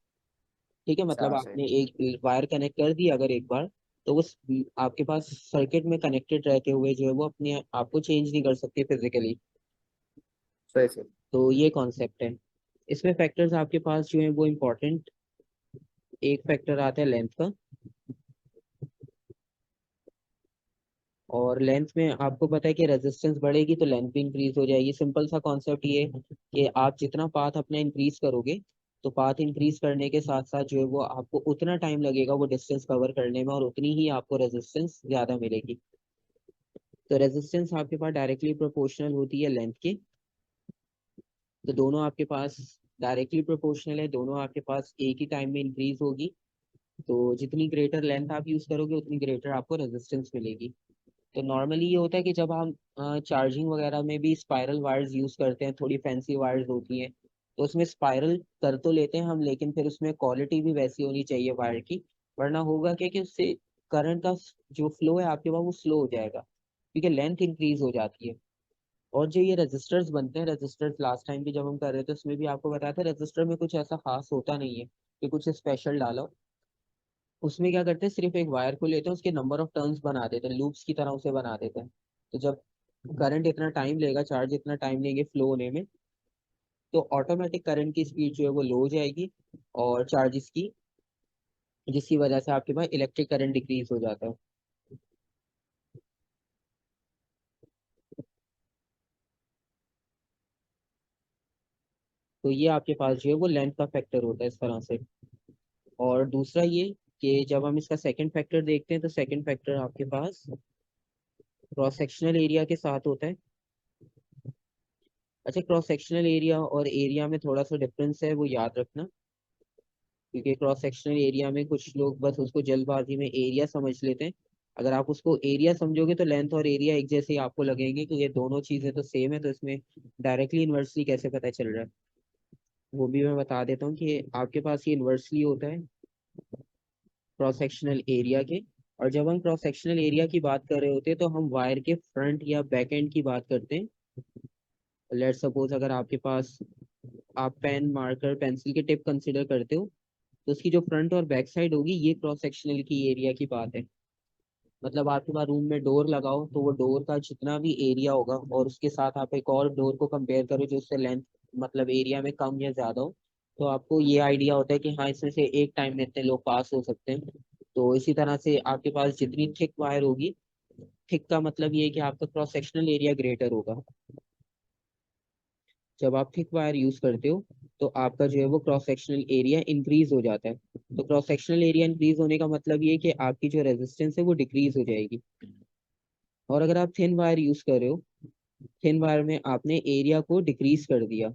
ठीक है, मतलब अच्छा सही। आपने एक वायर कनेक्ट कर दी अगर एक बार, तो उस आपके पास सर्किट में कनेक्टेड रहते हुए जो है वो अपने आपको चेंज नहीं कर सकती फिजिकली। सही सही। तो ये कॉन्सेप्ट है। इसमें फैक्टर्स आपके पास जो है वो इम्पोर्टेंट, एक फैक्टर आता है लेंथ का, और लेंथ में आपको पता है कि रेजिस्टेंस बढ़ेगी तो लेंथ भी इंक्रीज हो जाएगी। सिंपल सा कॉन्सेप्ट ये है कि आप जितना पाथ अपना इंक्रीज करोगे तो पाथ इंक्रीज करने के साथ साथ जो है वो आपको उतना टाइम लगेगा वो डिस्टेंस कवर करने में, और उतनी ही आपको रेजिस्टेंस ज्यादा मिलेगी। तो रेजिस्टेंस आपके पास डायरेक्टली प्रोपोर्शनल होती है लेंथ के। तो दोनों आपके पास डायरेक्टली प्रोपोर्शनल है, दोनों आपके पास एक ही टाइम में इंक्रीज होगी। तो जितनी ग्रेटर लेंथ आप यूज करोगे उतनी ग्रेटर आपको रेजिस्टेंस मिलेगी। तो नॉर्मली ये होता है कि जब हम चार्जिंग वगैरह में भी स्पाइरल वायर्स यूज करते हैं, थोड़ी फैंसी वायर्स होती हैं, तो उसमें स्पाइरल कर तो लेते हैं हम, लेकिन फिर उसमें क्वालिटी भी वैसी होनी चाहिए वायर की। वरना होगा क्या कि उससे करंट का जो फ्लो है आपके पास वो स्लो हो जाएगा, क्योंकि लेंथ इंक्रीज हो जाती है। और जो ये रजिस्टर्स बनते हैं, रजिस्टर्स लास्ट टाइम भी जब हम कर रहे थे उसमें भी आपको बताया था, रजिस्टर में कुछ ऐसा खास होता नहीं है कि कुछ स्पेशल डालो। उसमें क्या करते हैं, सिर्फ एक वायर को लेते हैं, उसके नंबर ऑफ टर्न्स बना देते हैं, लूप्स की तरह उसे बना देते हैं। तो जब करंट इतना टाइम लेगा, चार्ज इतना टाइम लेंगे फ्लो होने में, तो ऑटोमेटिक करंट की स्पीड जो है वो लो हो जाएगी, और चार्जेस की, जिसकी वजह से आपके पास इलेक्ट्रिक करंट डिक्रीज हो जाता है। तो ये आपके पास जो है वो लेंथ का फैक्टर होता है इस तरह से। और दूसरा ये कि जब हम इसका सेकंड फैक्टर देखते हैं, तो सेकंड फैक्टर आपके पास क्रॉस सेक्शनल एरिया के साथ होता है। अच्छा, क्रॉस सेक्शनल एरिया और एरिया में थोड़ा सा डिफरेंस है, वो याद रखना। क्योंकि क्रॉस सेक्शनल एरिया में कुछ लोग बस उसको जल्दबाजी में एरिया समझ लेते हैं। अगर आप उसको एरिया समझोगे तो लेंथ और एरिया एक जैसे ही आपको लगेंगे कि ये दोनों चीजें तो सेम है, तो इसमें डायरेक्टली इन्वर्सली कैसे पता चल रहा है, वो भी मैं बता देता हूँ कि आपके पास ये इन्वर्सली होता है क्रॉस सेक्शनल एरिया के। और जब हम क्रॉस सेक्शनल एरिया की बात कर रहे होते हैं तो हम वायर के फ्रंट या बैक एंड की बात करते हैं। लेट सपोज अगर आपके पास, आप पेन मार्कर पेंसिल के टिप कंसिडर करते हो, तो उसकी जो फ्रंट और बैक साइड होगी, ये क्रॉस सेक्शनल की एरिया की बात है। मतलब आपके पास रूम में डोर लगाओ तो वो डोर का जितना भी एरिया होगा, और उसके साथ आप एक और डोर को कंपेयर करो जो उससे लेंथ मतलब एरिया में कम या ज्यादा हो, तो आपको ये आइडिया होता है कि हाँ इसमें से एक टाइम में इतने लोग पास हो सकते हैं। तो इसी तरह से आपके पास जितनी थिक वायर होगी, थिक का मतलब ये है कि आपका क्रॉस सेक्शनल एरिया ग्रेटर होगा। जब आप थिक वायर यूज करते हो तो आपका जो है वो क्रॉस सेक्शनल एरिया इंक्रीज हो जाता है। तो क्रॉस सेक्शनल एरिया इंक्रीज होने का मतलब ये है कि आपकी जो रेजिस्टेंस है वो डिक्रीज हो जाएगी। और अगर आप थिन वायर यूज कर रहे हो, थिन वायर में आपने एरिया को डिक्रीज कर दिया।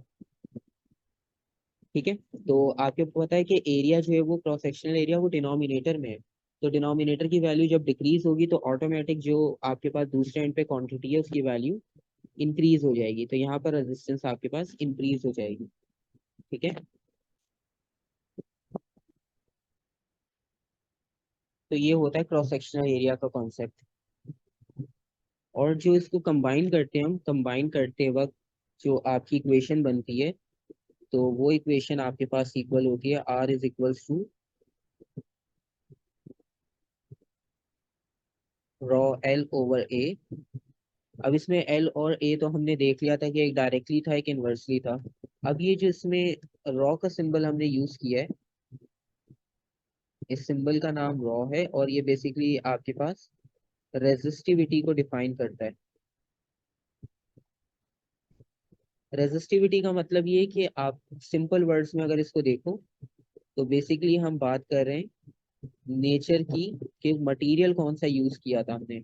ठीक है, तो आपको पता है कि एरिया जो है वो क्रॉस सेक्शनल एरिया वो डिनोमिनेटर में है। तो डिनोमिनेटर की वैल्यू जब डिक्रीज होगी तो ऑटोमेटिक जो आपके पास दूसरे एंड पे क्वांटिटी है उसकी वैल्यू इंक्रीज हो जाएगी, तो यहाँ पर रेजिस्टेंस आपके पास इंक्रीज हो जाएगी। ठीक है, तो ये होता है क्रॉस सेक्शनल एरिया का कॉन्सेप्ट। और जो इसको कंबाइन करते हैं, हम कंबाइन करते वक्त जो आपकी इक्वेशन बनती है, तो वो इक्वेशन आपके पास इक्वल होती है R is equals to rho L over A। अब इसमें L और A तो हमने देख लिया था कि एक डायरेक्टली था एक इनवर्सली था। अब ये जो इसमें रॉ का सिंबल हमने यूज किया है, इस सिंबल का नाम रॉ है, और ये बेसिकली आपके पास रेजिस्टिविटी को डिफाइन करता है। रेजिस्टिविटी का मतलब ये है कि आप सिंपल वर्ड्स में अगर इसको देखो, तो बेसिकली हम बात कर रहे हैं नेचर की, कि मटेरियल कौन सा यूज किया था हमने।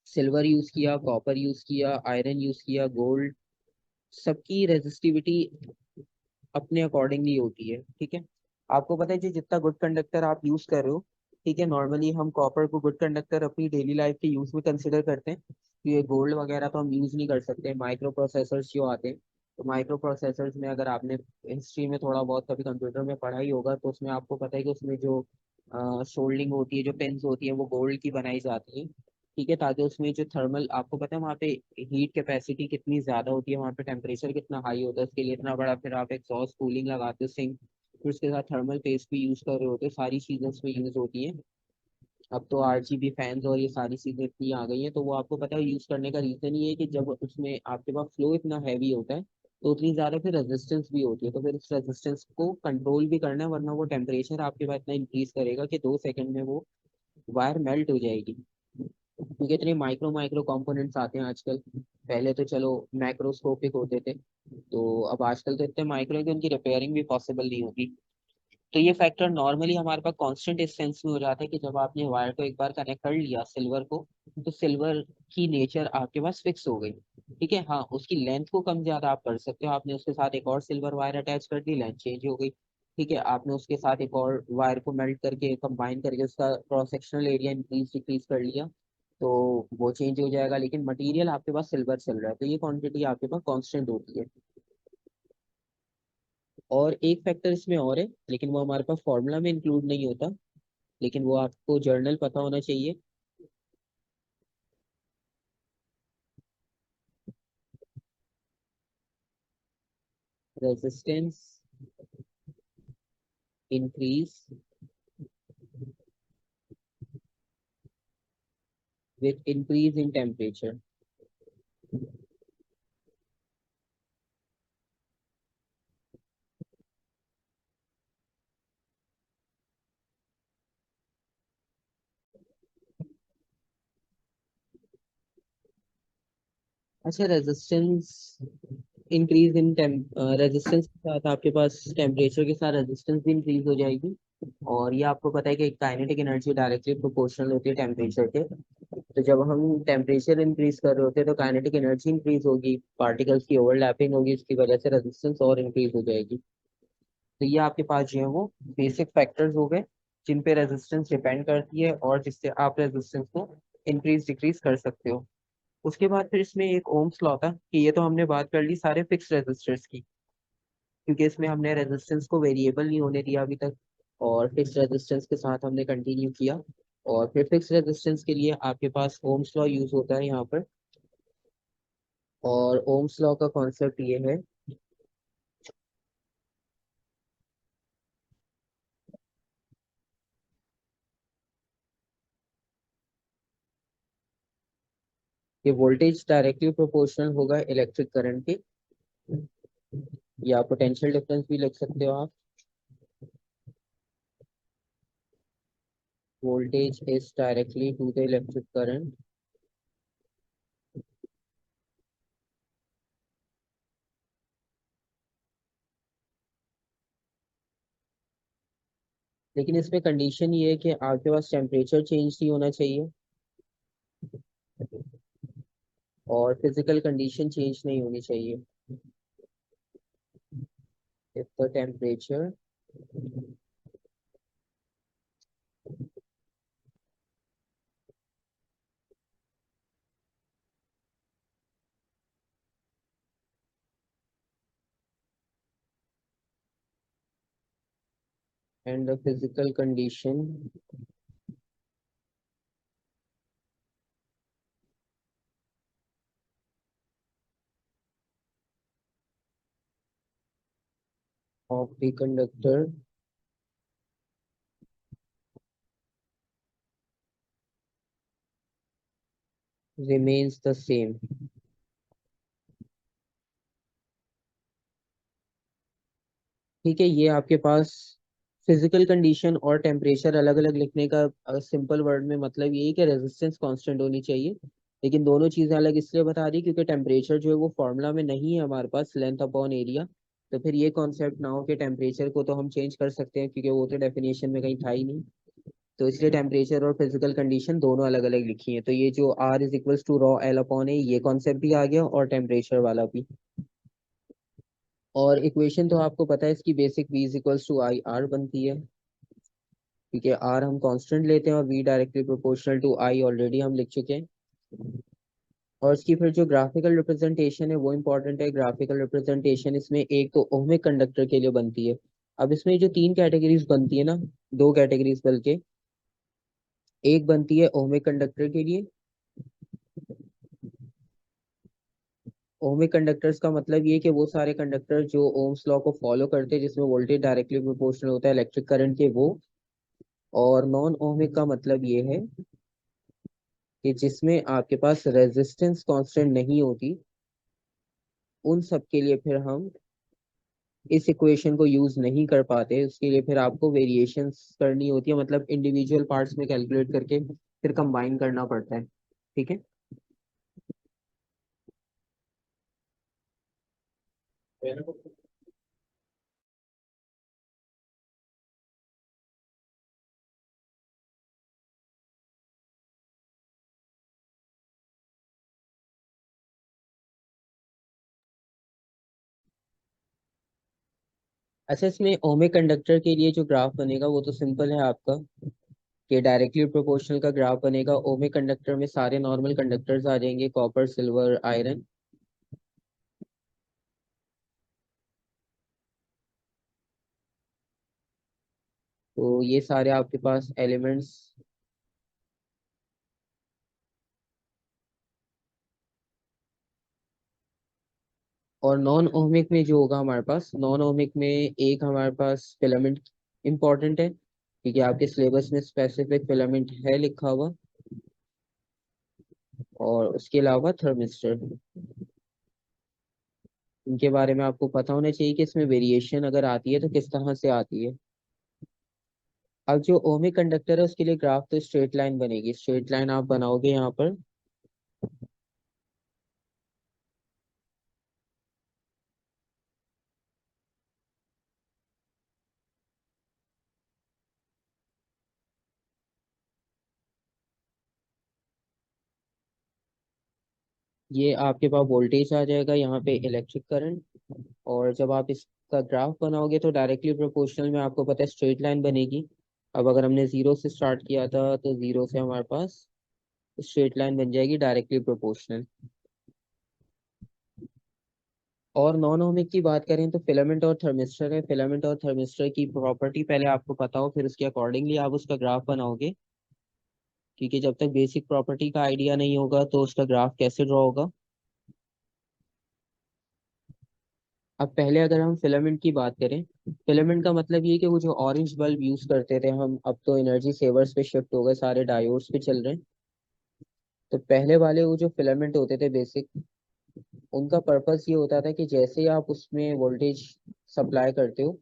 सिल्वर यूज किया, कॉपर यूज किया, आयरन यूज किया, गोल्ड, सबकी रेजिस्टिविटी अपने अकॉर्डिंगली होती है। ठीक है, आपको पता है जी जितना गुड कंडक्टर आप यूज कर रहे हो, ठीक है, नॉर्मली हम कॉपर को गुड कंडक्टर अपनी डेली लाइफ के यूज में कंसिडर करते हैं। तो ये गोल्ड वगैरह तो हम यूज नहीं कर सकते, माइक्रो प्रोसेसर्स जो आते हैं। तो माइक्रो प्रोसेसर्स में अगर आपने हिस्ट्री में थोड़ा बहुत कभी कंप्यूटर में पढ़ा ही होगा, तो उसमें आपको पता है कि उसमें जो सोल्डिंग होती है, जो पिन्स होती है, वो गोल्ड की बनाई जाती है। ठीक है, ताकि उसमें जो थर्मल, आपको पता है वहाँ पे हीट कैपेसिटी कितनी ज्यादा होती है, वहाँ पे टेम्परेचर कितना हाई होता है, उसके लिए इतना बड़ा फिर आप एग्जॉस्ट कूलिंग लगाते हो सिंक, फिर उसके साथ थर्मल पेस्ट भी यूज कर रहे होते हैं, सारी चीजें उसमें यूज होती हैं। अब तो RGB फैंस और ये सारी चीजें इतनी आ गई हैं, तो वो आपको पता है यूज करने का रीजन ये है कि जब उसमें आपके पास फ्लो इतना हैवी होता है, तो उतनी ज्यादा फिर रेजिस्टेंस भी होती है, तो फिर उस रेजिस्टेंस को कंट्रोल भी करना है, वरना वो टेम्परेचर आपके पास इतना इंक्रीज करेगा कि 2 सेकंड में वो वायर मेल्ट हो जाएगी। क्योंकि इतने माइक्रो माइक्रो कंपोनेंट्स आते हैं आजकल, पहले तो चलो मैक्रोस्कोपिक होते थे, तो अब आजकल तो इतने माइक्रो है कि उनकी रिपेयरिंग भी पॉसिबल नहीं होती। तो ये फैक्टर नॉर्मली हमारे पास कांस्टेंट इस सेंस में हो जाता है कि जब आपने वायर को एक बार कनेक्ट कर लिया सिल्वर को, तो सिल्वर की नेचर आपके पास फिक्स हो गई। ठीक है, हाँ उसकी लेंथ को कम ज्यादा आप कर सकते हो, आपने उसके साथ एक और सिल्वर वायर अटैच कर दी, लेंथ चेंज हो गई। ठीक है, आपने उसके साथ एक और वायर को मेल्ट करके कंबाइन करके उसका cross sectional area increase decrease कर लिया, तो वो चेंज हो जाएगा, लेकिन मटेरियल आपके पास सिल्वर चल रहा है, तो ये क्वांटिटी आपके पास कांस्टेंट होती है। और एक फैक्टर इसमें और है, लेकिन वो हमारे पास फॉर्मूला में इंक्लूड नहीं होता, लेकिन वो आपको जर्नल पता होना चाहिए। Resistance increase with increase in temperature. अच्छा, रेजिस्टेंस इंक्रीज इन रेजिस्टेंस के साथ आपके पास टेम्परेचर के साथ रेजिस्टेंस भी इंक्रीज हो जाएगी। और ये आपको पता है कि काइनेटिक एनर्जी डायरेक्टली प्रोपोर्शनल होती है टेम्परेचर के। तो जब हम टेम्परेचर इंक्रीज कर रहे होते हैं तो काइनेटिक एनर्जी इंक्रीज होगी, पार्टिकल्स की ओवरलैपिंग होगी, इसकी वजह से रेजिस्टेंस और इंक्रीज हो जाएगी। तो ये आपके पास जो है वो बेसिक फैक्टर्स हो गए जिन पे रेजिस्टेंस डिपेंड करती है और जिससे आप रेजिस्टेंस को इंक्रीज डिक्रीज कर सकते हो। उसके बाद फिर इसमें एक ओम्स लॉ था कि ये तो हमने बात कर ली सारे फिक्स रेजिस्टर्स की, क्योंकि इसमें हमने रेजिस्टेंस को वेरिएबल नहीं होने दिया अभी तक, और फिक्स रेजिस्टेंस के साथ हमने कंटिन्यू किया। और फिर फिक्स रेजिस्टेंस के लिए आपके पास ओम्स लॉ यूज होता है यहाँ पर। और ओम्स लॉ का कॉन्सेप्ट ये है कि वोल्टेज डायरेक्टली प्रोपोर्शनल होगा इलेक्ट्रिक करंट के, या पोटेंशियल डिफरेंस भी लिख सकते हो आप। Voltage is directly to the electric current, लेकिन इसमें कंडीशन ये है कि आपके पास टेम्परेचर चेंज नहीं होना चाहिए और फिजिकल कंडीशन चेंज नहीं होनी चाहिए। If the temperature and the physical condition of the conductor remains the same। ठीक है, ये आपके पास फिजिकल कंडीशन और टेम्परेचर अलग अलग लिखने का सिंपल वर्ड में मतलब ये है कि रेजिस्टेंस कांस्टेंट होनी चाहिए। लेकिन दोनों चीजें अलग इसलिए बता दी क्योंकि टेम्परेचर जो है वो फॉर्मूला में नहीं है हमारे पास, लेंथ अपॉन एरिया। तो फिर ये कॉन्सेप्ट ना हो कि टेम्परेचर को तो हम चेंज कर सकते हैं क्योंकि वो तो डेफिनेशन में कहीं था ही नहीं। तो इसलिए टेम्परेचर और फिजिकल कंडीशन दोनों अलग अलग लिखी है। तो ये जो R is equals to rho L upon A, ये कॉन्सेप्ट भी आ गया और टेम्परेचर वाला भी। और इक्वेशन तो आपको पता है इसकी, basic V is equals to I R बनती है, क्योंकि R हम कांस्टेंट लेते हैं और V directly proportional to I already हम लिख चुके हैं। और इसकी फिर जो ग्राफिकल रिप्रेजेंटेशन है वो इम्पोर्टेंट है। ग्राफिकल रिप्रेजेंटेशन इसमें एक तो ओहमिक कंडक्टर के लिए बनती है। अब इसमें जो तीन कैटेगरीज बनती है ना, दो कैटेगरीज बल्कि, एक बनती है ओहमिक कंडक्टर के लिए। ओमिक कंडक्टर्स का मतलब ये कि वो सारे कंडक्टर जो ओम्स लॉ को फॉलो करते हैं, जिसमें वोल्टेज डायरेक्टली प्रोपोर्शनल होता है इलेक्ट्रिक करंट के, वो। और नॉन ओमिक का मतलब ये है कि जिसमें आपके पास रेजिस्टेंस कांस्टेंट नहीं होती, उन सब के लिए फिर हम इस इक्वेशन को यूज नहीं कर पाते। उसके लिए फिर आपको वेरिएशंस करनी होती है, मतलब इंडिविजुअल पार्ट्स में कैलकुलेट करके फिर कंबाइन करना पड़ता है। ठीक है। अच्छा, इसमें ओमिक कंडक्टर के लिए जो ग्राफ बनेगा वो तो सिंपल है आपका, कि डायरेक्टली प्रोपोर्शनल का ग्राफ बनेगा। ओमिक कंडक्टर में सारे नॉर्मल कंडक्टर्स आ जाएंगे, कॉपर, सिल्वर, आयरन। तो ये सारे आपके पास एलिमेंट्स। और नॉन ओमिक में जो होगा हमारे पास, नॉन ओमिक में एक हमारे पास फिलामेंट इंपॉर्टेंट है, क्योंकि आपके सिलेबस में स्पेसिफिक फिलामेंट है लिखा हुआ। और उसके अलावा थर्मिस्टर, इनके बारे में आपको पता होना चाहिए कि इसमें वेरिएशन अगर आती है तो किस तरह से आती है। अब जो ओमिक कंडक्टर है उसके लिए ग्राफ तो स्ट्रेट लाइन बनेगी, स्ट्रेट लाइन आप बनाओगे यहाँ पर। ये आपके पास वोल्टेज आ जाएगा, यहाँ पे इलेक्ट्रिक करंट। और जब आप इसका ग्राफ बनाओगे तो डायरेक्टली प्रोपोर्शनल में आपको पता है स्ट्रेट लाइन बनेगी। अब अगर हमने जीरो से स्टार्ट किया था तो जीरो से हमारे पास स्ट्रेट लाइन बन जाएगी डायरेक्टली प्रोपोर्शनल। और नॉन ओमिक की बात करें तो फिलामेंट और थर्मिस्टर है। फिलामेंट और थर्मिस्टर की प्रॉपर्टी पहले आपको पता हो, फिर उसके अकॉर्डिंगली आप उसका ग्राफ बनाओगे, क्योंकि जब तक बेसिक प्रॉपर्टी का आइडिया नहीं होगा तो उसका ग्राफ कैसे ड्रॉ होगा। अब पहले अगर हम फिलामेंट की बात करें, फिलामेंट का मतलब ये कि वो जो ऑरेंज बल्ब यूज करते थे हम, अब तो एनर्जी सेवर्स पे शिफ्ट हो गए, सारे डायोड्स पे चल रहे हैं। तो पहले वाले वो जो फिलामेंट होते थे बेसिक, उनका पर्पस ये होता था कि जैसे ही आप उसमें वोल्टेज सप्लाई करते हो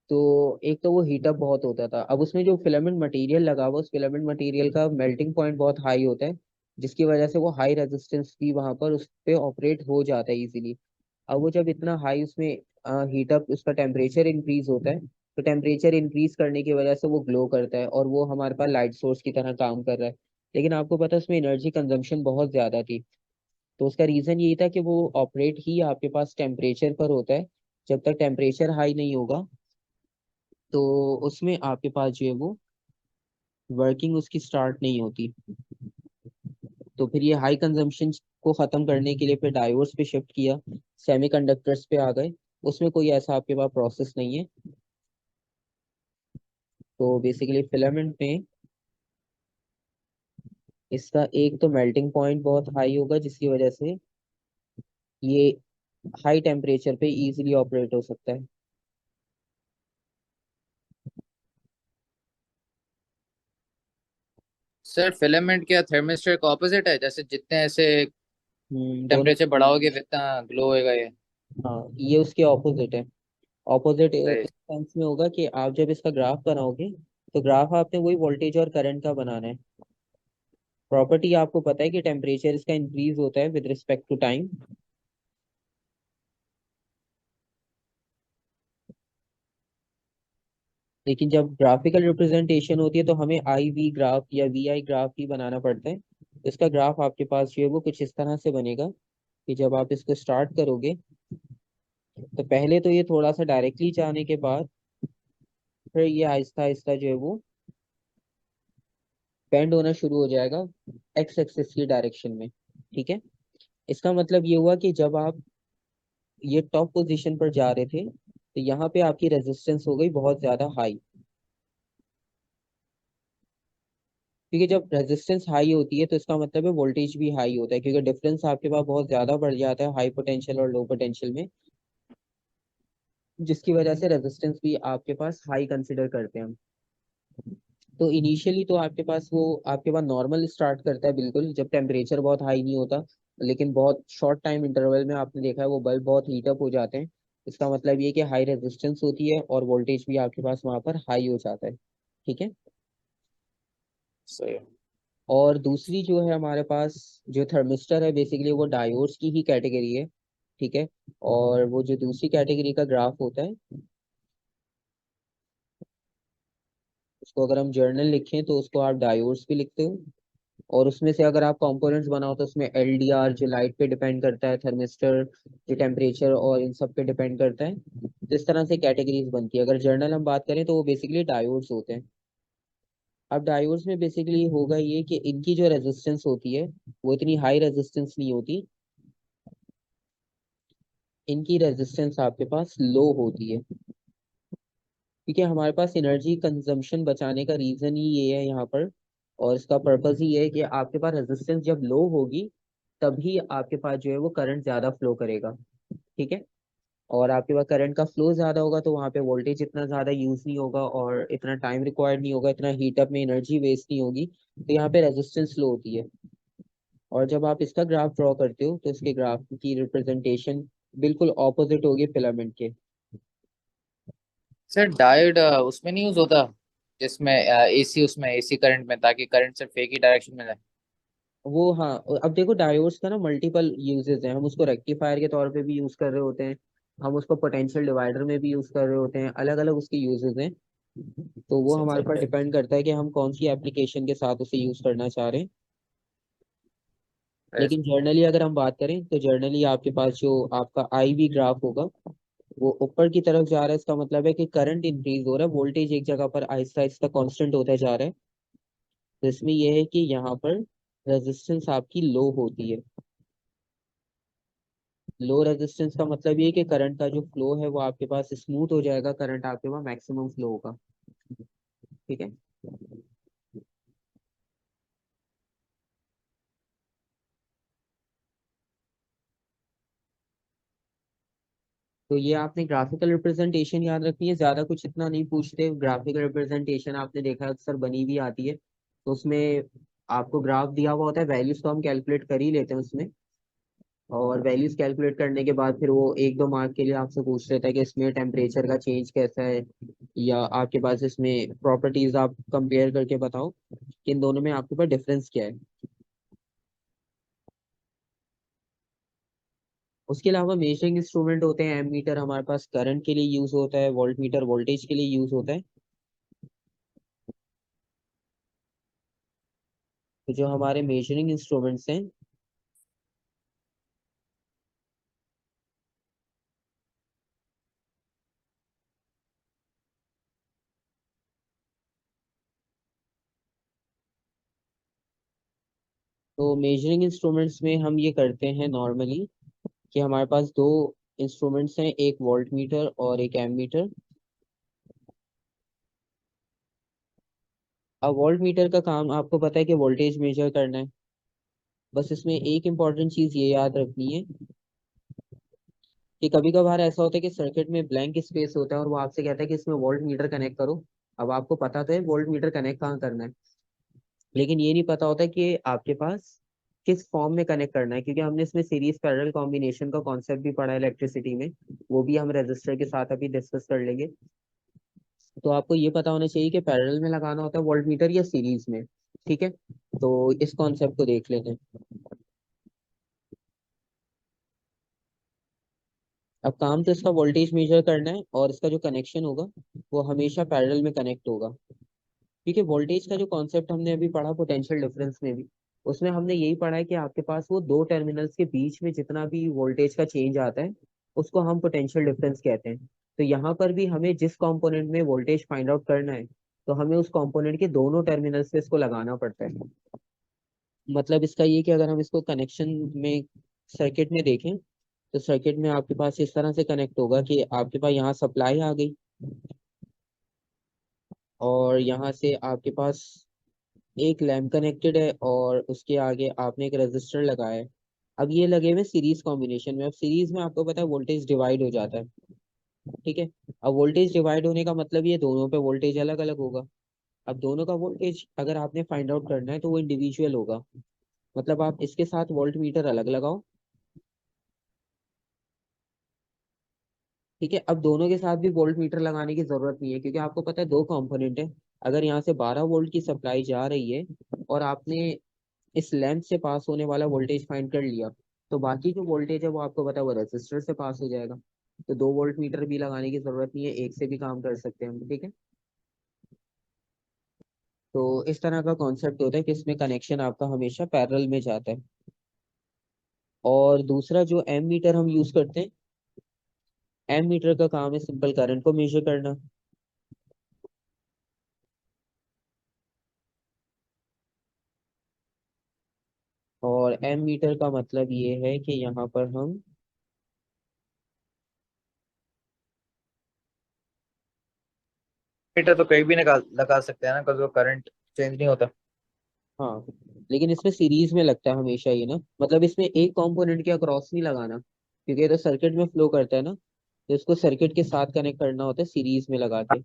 तो एक तो वो हीटअप बहुत होता था। अब उसमें जो फिलामेंट मटेरियल लगा हुआ, उस फिलामेंट मटेरियल का मेल्टिंग पॉइंट बहुत हाई होता है, जिसकी वजह से वो हाई रेजिस्टेंस भी वहां पर उस पे ऑपरेट हो जाता है इजीली। अब वो जब इतना हाई उसमें हीटअप, उसका टेम्परेचर इंक्रीज होता है, तो टेम्परेचर इंक्रीज करने की वजह से वो ग्लो करता है और वो हमारे पास लाइट सोर्स की तरह काम कर रहा है। लेकिन आपको पता है उसमें एनर्जी कंजम्पशन बहुत ज्यादा थी। तो उसका रीजन यही था कि वो ऑपरेट ही आपके पास टेम्परेचर पर होता है। जब तक टेम्परेचर हाई नहीं होगा तो उसमें आपके पास जो है वो वर्किंग उसकी स्टार्ट नहीं होती। तो फिर ये हाई कंजम्पशन को खत्म करने के लिए फिर डायोड्स पे शिफ्ट किया, सेमीकंडक्टर्स पे आ गए। उसमें कोई ऐसा आपके पास प्रोसेस नहीं है। तो बेसिकली फिलामेंट में इसका एक तो मेल्टिंग पॉइंट बहुत हाई होगा, जिसकी वजह से ये हाई टेम्परेचर पे इजीली ऑपरेट हो सकता है। सर फिलामेंट क्या थर्मिस्टर का ऑपोजिट है, जैसे जितने ऐसे दोनों। टेम्परेचर बढ़ाओगे जितना ग्लो होएगा ये? हाँ, ये उसके ऑपोजिट है। ऑपोजिट सही। इस सेंस में होगा कि आप जब इसका ग्राफ बनाओगे तो ग्राफ आपने वही वोल्टेज और करंट का बनाना है। प्रॉपर्टी आपको पता है कि टेम्परेचर इसका इंक्रीज होता है विद रिस्पेक्ट टू टाइम। लेकिन जब ग्राफिकल रिप्रेजेंटेशन होती है तो हमें आई वी ग्राफ या वी आई ग्राफ ही बनाना पड़ता है। इसका ग्राफ आपके पास जो है वो कुछ इस तरह से बनेगा कि जब आप इसको स्टार्ट करोगे तो पहले तो ये थोड़ा सा डायरेक्टली जाने के बाद फिर ये आहिस्ता आहिस्ता जो है वो बेंड होना शुरू हो जाएगा एक्स एक्सिस की डायरेक्शन में। ठीक है। इसका मतलब ये हुआ कि जब आप ये टॉप पोजीशन पर जा रहे थे तो यहाँ पे आपकी रेजिस्टेंस हो गई बहुत ज्यादा हाई, क्योंकि जब रेजिस्टेंस हाई होती है तो इसका मतलब है वोल्टेज भी हाई होता है, क्योंकि डिफरेंस आपके पास बहुत ज्यादा बढ़ जाता है हाई पोटेंशियल और लो पोटेंशियल में, जिसकी वजह से रेजिस्टेंस भी आपके पास हाई कंसिडर करते हैं हम। तो इनिशियली तो आपके पास नॉर्मल स्टार्ट करता है बिल्कुल, जब टेम्परेचर बहुत हाई नहीं होता। लेकिन बहुत शॉर्ट टाइम इंटरवल में आपने देखा है वो बल्ब बहुत हीट अप हो जाते हैं। इसका मतलब ये कि हाई रेजिस्टेंस होती है और वोल्टेज भी आपके पास वहां पर हाई हो जाता है। ठीक है। सही है। और दूसरी जो है हमारे पास जो थर्मिस्टर है, बेसिकली वो डायोड्स की ही कैटेगरी है। ठीक है। और वो जो दूसरी कैटेगरी का ग्राफ होता है उसको अगर हम जर्नल लिखें तो उसको आप डायोड्स भी लिखते हो। और उसमें से अगर आप कंपोनेंट्स बनाओ तो उसमें एलडीआर जो लाइट पे डिपेंड करता है, थर्मिस्टर जो टेम्परेचर और इन सब पे डिपेंड करता है, इस तरह से कैटेगरीज बनती है। अगर जर्नल हम बात करें तो वो बेसिकली डायोड्स होते हैं। अब डायोड्स में बेसिकली होगा ये कि इनकी जो रेजिस्टेंस होती है वो इतनी हाई रेजिस्टेंस नहीं होती, इनकी रेजिस्टेंस आपके पास लो होती है। क्योंकि हमारे पास एनर्जी कंजम्पशन बचाने का रीजन ही ये है यहाँ पर, और इसका पर्पस ही ये है कि आपके पास रेजिस्टेंस जब लो होगी तभी आपके पास जो है वो करंट ज्यादा फ्लो करेगा। ठीक है, और आपके पास करंट का फ्लो ज्यादा होगा तो वहाँ पे वोल्टेज इतना ज्यादा यूज नहीं होगा और इतना टाइम रिक्वायर्ड नहीं होगा, इतना हीटअप में एनर्जी वेस्ट नहीं होगी, तो यहाँ पे रेजिस्टेंस लो होती है। और जब आप इसका ग्राफ ड्रॉ करते हो तो इसके ग्राफ की रिप्रेजेंटेशन बिल्कुल ऑपोजिट होगी फिलामेंट के। सर डायोड उसमें नहीं यूज होता जिसमें एसी, उसमें एसी करंट में, ताकि करंट सिर्फ एक ही डायरेक्शन में जाए। वो हाँ, अब देखो डायोड्स का ना मल्टीपल यूजेस हैं। हम उसको रेक्टिफायर के तौर पे भी यूज कर रहे होते हैं, हम उसको पोटेंशियल डिवाइडर में भी यूज कर रहे होते हैं, अलग अलग उसके यूजेस हैं। तो वो हमारे पर डिपेंड करता है कि हम कौन सी एप्लीकेशन के साथ उसे यूज करना चाह रहे हैं। लेकिन जर्नली अगर हम बात करें तो जर्नली आपके पास जो आपका आई वी ग्राफ होगा वो ऊपर की तरफ जा रहा है, इसका मतलब है कि करंट इंक्रीज हो रहा है, वोल्टेज एक जगह पर आहिस्ता आहिस्ता कांस्टेंट होता जा रहा है। तो इसमें यह है कि यहाँ पर रेजिस्टेंस आपकी लो होती है। लो रेजिस्टेंस का मतलब ये है कि करंट का जो फ्लो है वो आपके पास स्मूथ हो जाएगा, करंट आपके पास मैक्सिमम फ्लो होगा। ठीक है, तो ये आपने ग्राफिकल रिप्रेजेंटेशन याद रखनी है, ज्यादा कुछ इतना नहीं पूछते। ग्राफिकल रिप्रेजेंटेशन आपने देखा है अक्सर बनी भी आती है, तो उसमें आपको ग्राफ दिया हुआ होता है, वैल्यूज तो हम कैलकुलेट कर ही लेते हैं उसमें, और वैल्यूज कैलकुलेट करने के बाद फिर वो एक दो मार्क के लिए आपसे पूछ लेता है कि इसमें टेम्परेचर का चेंज कैसा है, या आपके पास इसमें प्रॉपर्टीज आप कंपेयर करके बताओ कि इन दोनों में आपके पास डिफरेंस क्या है। उसके अलावा मेजरिंग इंस्ट्रूमेंट होते हैं, एमीटर हमारे पास करंट के लिए यूज होता है, वोल्ट मीटर वोल्टेज के लिए यूज होता है। तो जो हमारे मेजरिंग इंस्ट्रूमेंट्स हैं, तो मेजरिंग इंस्ट्रूमेंट्स में हम ये करते हैं नॉर्मली कि हमारे पास दो इंस्ट्रूमेंट्स हैं, एक वोल्ट मीटर और एक एमीटर। अब वोल्ट मीटर का काम आपको पता है कि वोल्टेज मेजर करना है। बस इसमें एक इम्पॉर्टेंट चीज ये याद रखनी है कि कभी कभार ऐसा होता है कि सर्किट में ब्लैंक स्पेस होता है और वो आपसे कहता है कि इसमें वोल्ट मीटर कनेक्ट करो। अब आपको पता तो है वोल्ट मीटर कनेक्ट कहाँ करना है, लेकिन ये नहीं पता होता कि आपके पास किस फॉर्म में कनेक्ट करना है, क्योंकि हमने इसमें सीरीज पैरेलल कॉम्बिनेशन का कॉन्सेप्ट भी पढ़ा है इलेक्ट्रिसिटी में, वो भी हम रेजिस्टर के साथ अभी डिस्कस कर लेंगे। तो आपको ये पता होना चाहिए कि पैरेलल में लगाना होता है वोल्ट मीटर या सीरीज में। ठीक है, तो इस कॉन्सेप्ट को देख लेते हैं। अब काम तो इसका वोल्टेज मेजर करना है और इसका जो कनेक्शन होगा वो हमेशा पैरेलल में कनेक्ट होगा। क्योंकि वोल्टेज का जो कॉन्सेप्ट हमने अभी पढ़ा पोटेंशियल डिफरेंस में भी, उसमें हमने यही पढ़ा है कि आपके पास वो दो टर्मिनल्स के बीच में जितना भी वोल्टेज का चेंज आता है उसको हम पोटेंशियल डिफरेंस कहते हैं। तो यहाँ पर भी हमें जिस कंपोनेंट में वोल्टेज फाइंड आउट करना है तो हमें उस कंपोनेंट के दोनों टर्मिनल्स पे इसको लगाना पड़ता है। मतलब इसका ये कि अगर हम इसको कनेक्शन में सर्किट में देखें तो सर्किट में आपके पास इस तरह से कनेक्ट होगा कि आपके पास यहाँ सप्लाई आ गई और यहाँ से आपके पास एक लैम्प कनेक्टेड है और उसके आगे आपने एक रेजिस्टर लगाया है। अब ये लगे हुए सीरीज कॉम्बिनेशन में, अब सीरीज में आपको पता है वोल्टेज डिवाइड हो जाता है। ठीक है, अब वोल्टेज डिवाइड होने का मतलब ये दोनों पे वोल्टेज अलग अलग होगा। अब दोनों का वोल्टेज अगर आपने फाइंड आउट करना है तो वो इंडिविजुअल होगा। मतलब आप इसके साथ वोल्ट मीटर अलग लगाओ। ठीक है, अब दोनों के साथ भी वोल्ट मीटर लगाने की जरूरत नहीं है, क्योंकि आपको पता है दो कंपोनेंट है। अगर यहाँ से 12 वोल्ट की सप्लाई जा रही है और आपने इस लैंप से पास होने वाला वोल्टेज फाइंड कर लिया, तो बाकी जो वोल्टेज है वो आपको पता है वो रेजिस्टर से पास हो जाएगा। तो दो वोल्ट मीटर भी लगाने की जरूरत नहीं है, एक से भी काम कर सकते हैं हम। ठीक है, तो इस तरह का कॉन्सेप्ट होता है कि इसमें कनेक्शन आपका हमेशा पैरेलल में जाता है। और दूसरा जो एम मीटर हम यूज करते हैं, एम मीटर का काम है सिंपल करंट को मेजर करना। और एम मीटर का मतलब ये है कि यहाँ पर हम मीटर तो कहीं भी निकाल लगा सकते हैं ना, because वो करंट चेंज नहीं होता। हाँ, लेकिन इसमें सीरीज में लगता है हमेशा ये ना, मतलब इसमें एक कंपोनेंट के अक्रॉस नहीं लगाना, क्योंकि ये तो सर्किट में फ्लो करता है ना, तो इसको सर्किट के साथ कनेक्ट करना होता है सीरीज में लगा के।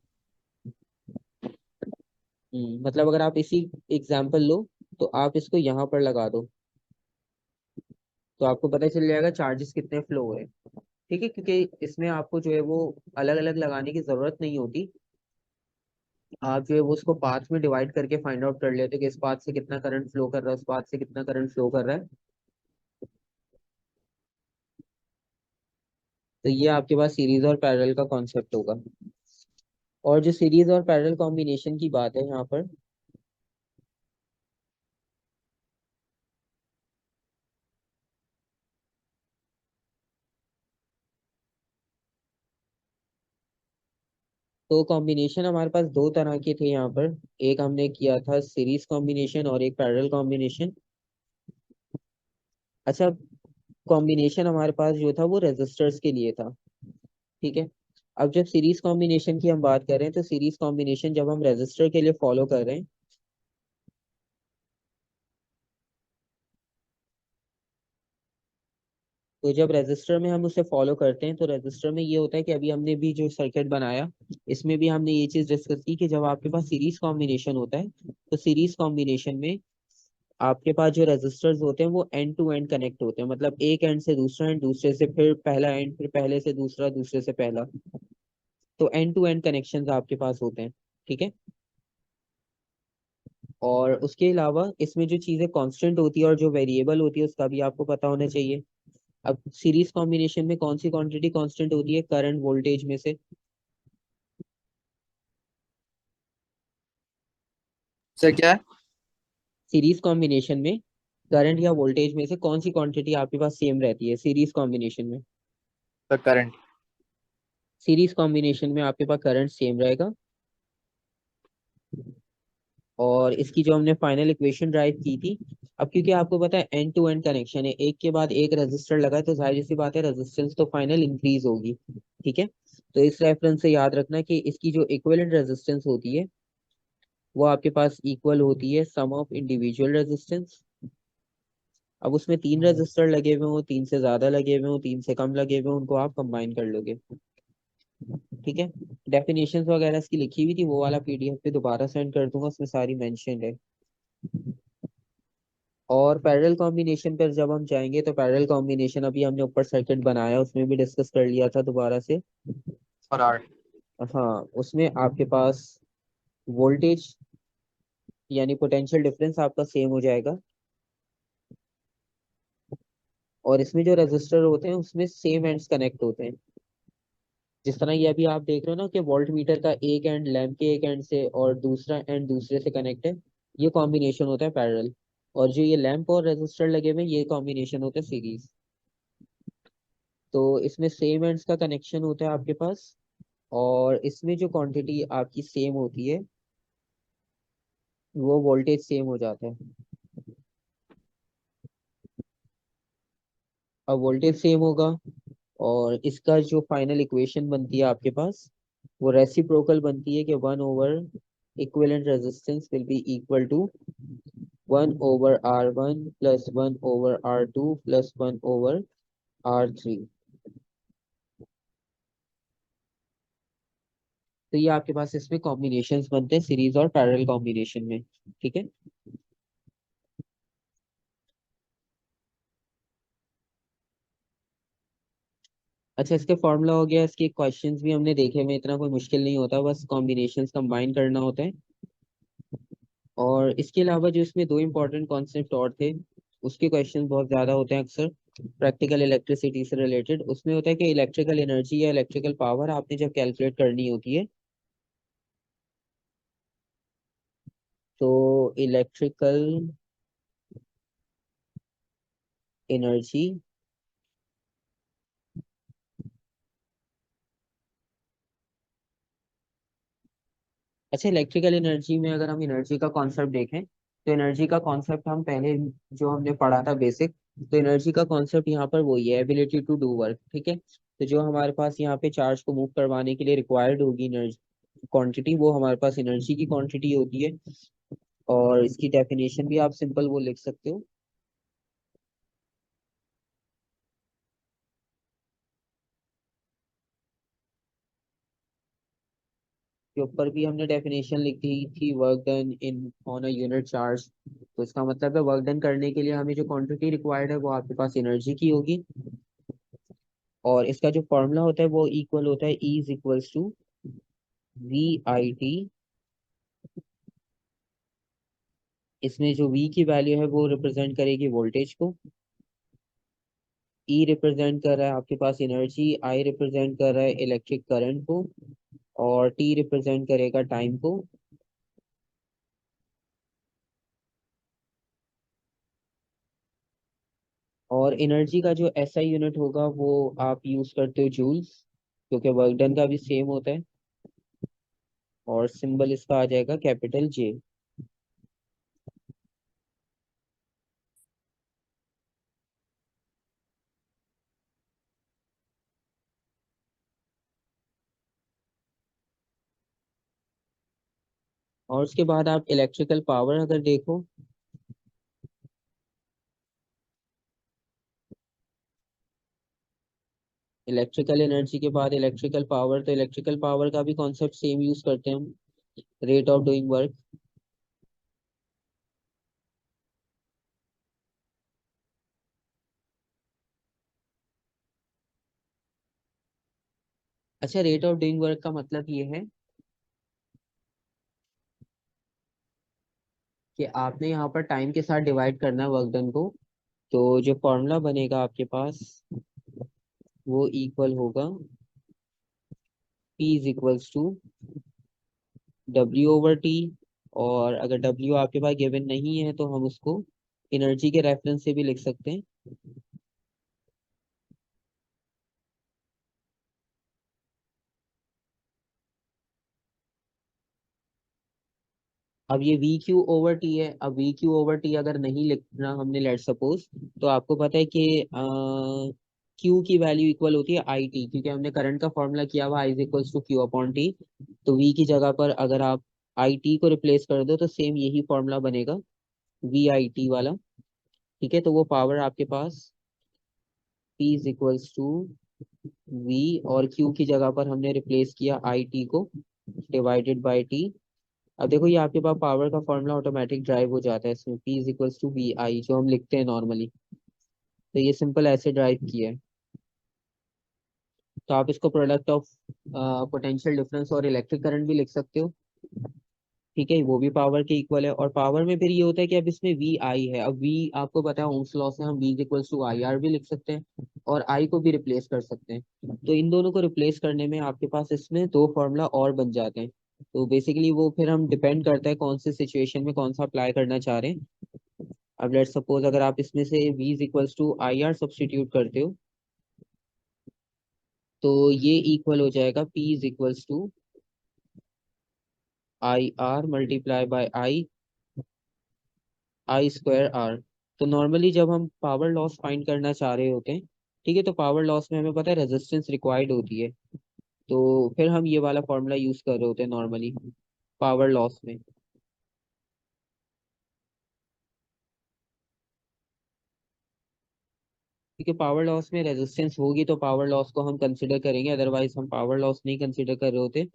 मतलब अगर आप इसी एग्जांपल लो, तो आप इसको यहाँ पर लगा दो, तो आपको पता चल जाएगा चार्जेस कितने फ्लो हो रहे हैं। ठीक है, क्योंकि इसमें आपको जो है वो अलग अलग लगाने की जरूरत नहीं होती। आप जो है वो उसको पाथ में डिवाइड करके फाइंड आउट कर लेते हो कि इस पाथ से कितना करंट फ्लो कर रहा है, उस पाथ से कितना करंट फ्लो कर रहा है। तो ये आपके पास सीरीज और पैरेलल का कॉन्सेप्ट होगा। और जो सीरीज और पैरेलल कॉम्बिनेशन की बात है यहाँ पर, तो कॉम्बिनेशन हमारे पास दो तरह के थे यहाँ पर। एक हमने किया था सीरीज कॉम्बिनेशन और एक पैरेलल कॉम्बिनेशन। अच्छा, कॉम्बिनेशन हमारे पास जो था वो रेजिस्टर्स के लिए था। ठीक है, अब जब सीरीज कॉम्बिनेशन की हम बात कर रहे हैं, तो सीरीज कॉम्बिनेशन जब हम रेजिस्टर के लिए फॉलो कर रहे हैं, तो जब रजिस्टर में हम उसे फॉलो करते हैं, तो रजिस्टर में ये होता है कि अभी हमने भी जो सर्किट बनाया, इसमें भी हमने ये चीज डिस्कस की कि जब आपके पास सीरीज कॉम्बिनेशन होता है, तो सीरीज कॉम्बिनेशन में आपके पास जो रेजिस्टर्स होते हैं वो एंड टू एंड कनेक्ट होते हैं, मतलब एक एंड से दूसरा एंड, दूसरे से फिर पहला एंड, फिर पहले से दूसरा, दूसरे से पहला। तो एंड टू एंड कनेक्शंस आपके पास होते हैं। ठीक है, और उसके अलावा इसमें जो चीजें कांस्टेंट होती है और जो वेरिएबल होती है उसका भी आपको पता होना चाहिए। अब सीरीज कॉम्बिनेशन में कौन सी क्वांटिटी कांस्टेंट होती है करंट वोल्टेज में से? सर क्या है? सीरीज कॉम्बिनेशन में करंट या वोल्टेज में से कौन सी क्वांटिटी आपके पास सेम रहती है सीरीज कॉम्बिनेशन में? Sir current. सीरीज कॉम्बिनेशन में आपके पास करंट सेम रहेगा। और इसकी जो हमने फाइनल इक्वेशन ड्राइव की थी, अब क्योंकि आपको पता है एंड टू एंड कनेक्शन है, एक के बाद एक रेजिस्टर लगा है, तो जाहिर सी बात है रेजिस्टेंस तो फाइनल इंक्रीज होगी। ठीक है, तो इस रेफरेंस से याद रखना कि इसकी जो इक्विवेलेंट रेजिस्टेंस होती है, वो आपके पास इक्वल होती है सम ऑफ इंडिविजुअल रेजिस्टेंस। अब उसमें तीन रजिस्टर लगे हुए हो, तीन से ज्यादा लगे हुए हो, तीन से कम लगे हुए हो, उनको आप कंबाइन कर लोगे। ठीक है, डेफिनेशंस वगैरह इसकी लिखी हुई थी, वो वाला पीडीएफ पे दोबारा सेंड कर दूंगा, उसमें सारी मेंशन है। और पैरेलल कॉम्बिनेशन पर जब हम जाएंगे, तो पैरेलल कॉम्बिनेशन अभी हमने ऊपर सर्किट बनाया उसमें भी डिस्कस कर लिया था दोबारा से। और आर। हाँ, उसमें आपके पास वोल्टेज यानी पोटेंशियल डिफरेंस आपका सेम हो जाएगा। और इसमें जो रजिस्टर होते हैं उसमें सेम एंड्स कनेक्ट होते हैं। जिस तरह ये अभी आप देख रहे हो ना कि वोल्ट मीटर का एक एंड लैंप के एक एंड से और दूसरा एंड दूसरे से कनेक्ट है, ये कॉम्बिनेशन होता है पैरेलल। और जो ये लैंप और रेजिस्टर लगे हुए हैं, ये कॉम्बिनेशन होता है सीरीज। तो इसमें सेम एंड्स का कनेक्शन होता है आपके पास, और इसमें जो क्वांटिटी आपकी सेम होती है, वो वोल्टेज सेम हो जाता है। अब वोल्टेज सेम होगा, और इसका जो फाइनल इक्वेशन बनती है आपके पास, वो रेसिप्रोकल बनती है कि 1/, equivalent resistance will be equal to 1/R1 plus 1/R2 plus 1/R3। तो ये आपके पास इसमें कॉम्बिनेशंस बनते हैं सीरीज और पैरेलल कॉम्बिनेशन में। ठीक है, अच्छा, इसके फॉर्मूला हो गया, इसके क्वेश्चंस भी हमने देखे हुए, इतना कोई मुश्किल नहीं होता, बस कॉम्बिनेशंस कंबाइन करना होता है। और इसके अलावा जो इसमें दो इंपॉर्टेंट कॉन्सेप्ट और थे, उसके क्वेश्चन बहुत ज्यादा होते हैं अक्सर प्रैक्टिकल इलेक्ट्रिसिटी से रिलेटेड। उसमें होता है कि इलेक्ट्रिकल एनर्जी या इलेक्ट्रिकल पावर आपने जब कैलकुलेट करनी होती है, तो इलेक्ट्रिकल एनर्जी अच्छा, इलेक्ट्रिकल एनर्जी में अगर हम एनर्जी का कॉन्सेप्ट देखें तो एनर्जी का कॉन्सेप्ट हम पहले जो हमने पढ़ा था बेसिक, तो एनर्जी का कॉन्सेप्ट यहाँ पर वही है, एबिलिटी टू डू वर्क। ठीक है, तो जो हमारे पास यहाँ पे चार्ज को मूव करवाने के लिए रिक्वायर्ड होगी एनर्जी क्वांटिटी, वो हमारे पास एनर्जी की क्वांटिटी होती है। और इसकी डेफिनेशन भी आप सिंपल वो लिख सकते हो। के ऊपर भी हमने डेफिनेशन लिखी थी, work done in on a unit charge. तो इसका मतलब है वर्क डन करने के लिए हमें जो क्वांटिटी रिक्वायर्ड है वो आपके पास एनर्जी की होगी। और इसका जो फॉर्मूला होता है वो इक्वल होता है E is equals to VIT। इसमें जो V की वैल्यू है वो रिप्रेजेंट करेगी वोल्टेज को, E रिप्रेजेंट कर रहा है आपके पास एनर्जी, I रिप्रेजेंट कर रहा है इलेक्ट्रिक करंट को, और T रिप्रेजेंट करेगा टाइम को। और एनर्जी का जो SI यूनिट होगा वो आप यूज करते हो जूल्स, क्योंकि वर्क डन का भी सेम होता है। और सिंबल इसका आ जाएगा कैपिटल J। और उसके बाद आप इलेक्ट्रिकल पावर अगर देखो, इलेक्ट्रिकल एनर्जी के बाद इलेक्ट्रिकल पावर, तो इलेक्ट्रिकल पावर का भी कॉन्सेप्ट सेम यूज करते हैं हम, रेट ऑफ डूइंग वर्क। अच्छा, रेट ऑफ डूइंग वर्क का मतलब ये है कि आपने यहाँ पर टाइम के साथ डिवाइड करना है वर्क डन को। तो जो फॉर्मूला बनेगा आपके पास वो इक्वल होगा P is equals to W/T। और अगर W आपके पास गिवन नहीं है तो हम उसको एनर्जी के रेफरेंस से भी लिख सकते हैं। अब ये VQ/T है। अब VQ/T अगर नहीं लिखना हमने, लेट सपोज, तो आपको पता है कि Q की वैल्यू इक्वल होती है IT, क्योंकि हमने करंट का फॉर्मूला किया हुआ I is equals to Q/T। तो V की जगह पर अगर आप IT को रिप्लेस कर दो तो सेम यही फॉर्मूला बनेगा, VIT वाला। ठीक है, तो वो पावर आपके पास P is equals to V, और Q की जगह पर हमने रिप्लेस किया IT को, डिवाइडेड बाई T। अब देखो ये आपके पास पावर का फॉर्मूला ऑटोमेटिक ड्राइव हो जाता है इसमें, P is equals to VI जो हम लिखते हैं नॉर्मली। तो ये सिंपल ऐसे ड्राइव किया है। तो आप इसको प्रोडक्ट ऑफ पोटेंशियल डिफरेंस और इलेक्ट्रिक करंट भी लिख सकते हो। ठीक है, वो भी पावर के इक्वल है। और पावर में फिर ये होता है कि अब इसमें VI है। अब V आपको पता है ओम्स लॉ से हम V is equals to IR भी लिख सकते हैं, और I को भी रिप्लेस कर सकते हैं। तो इन दोनों को रिप्लेस करने में आपके पास इसमें दो फॉर्मूला और बन जाते हैं। तो बेसिकली वो फिर हम डिपेंड करता है कौन से सिचुएशन में कौन सा अप्लाई करना चाह रहे हैं। अब लेट्स सपोज अगर आप इसमें से V is equals to IR substitute करते हो तो ये इक्वल हो जाएगा P is equals to IR multiply by I² R। तो नॉर्मली जब हम पावर लॉस फाइंड करना चाह रहे होते हैं, ठीक है, तो पावर लॉस में हमें पता है रेजिस्टेंस रिक्वायर्ड होती है। तो फिर हम ये वाला फॉर्मूला यूज कर रहे होते हैं नॉर्मली पावर लॉस में। क्योंकि पावर लॉस में रेजिस्टेंस होगी तो पावर लॉस को हम कंसिडर करेंगे, अदरवाइज हम पावर लॉस नहीं कंसिडर कर रहे होते।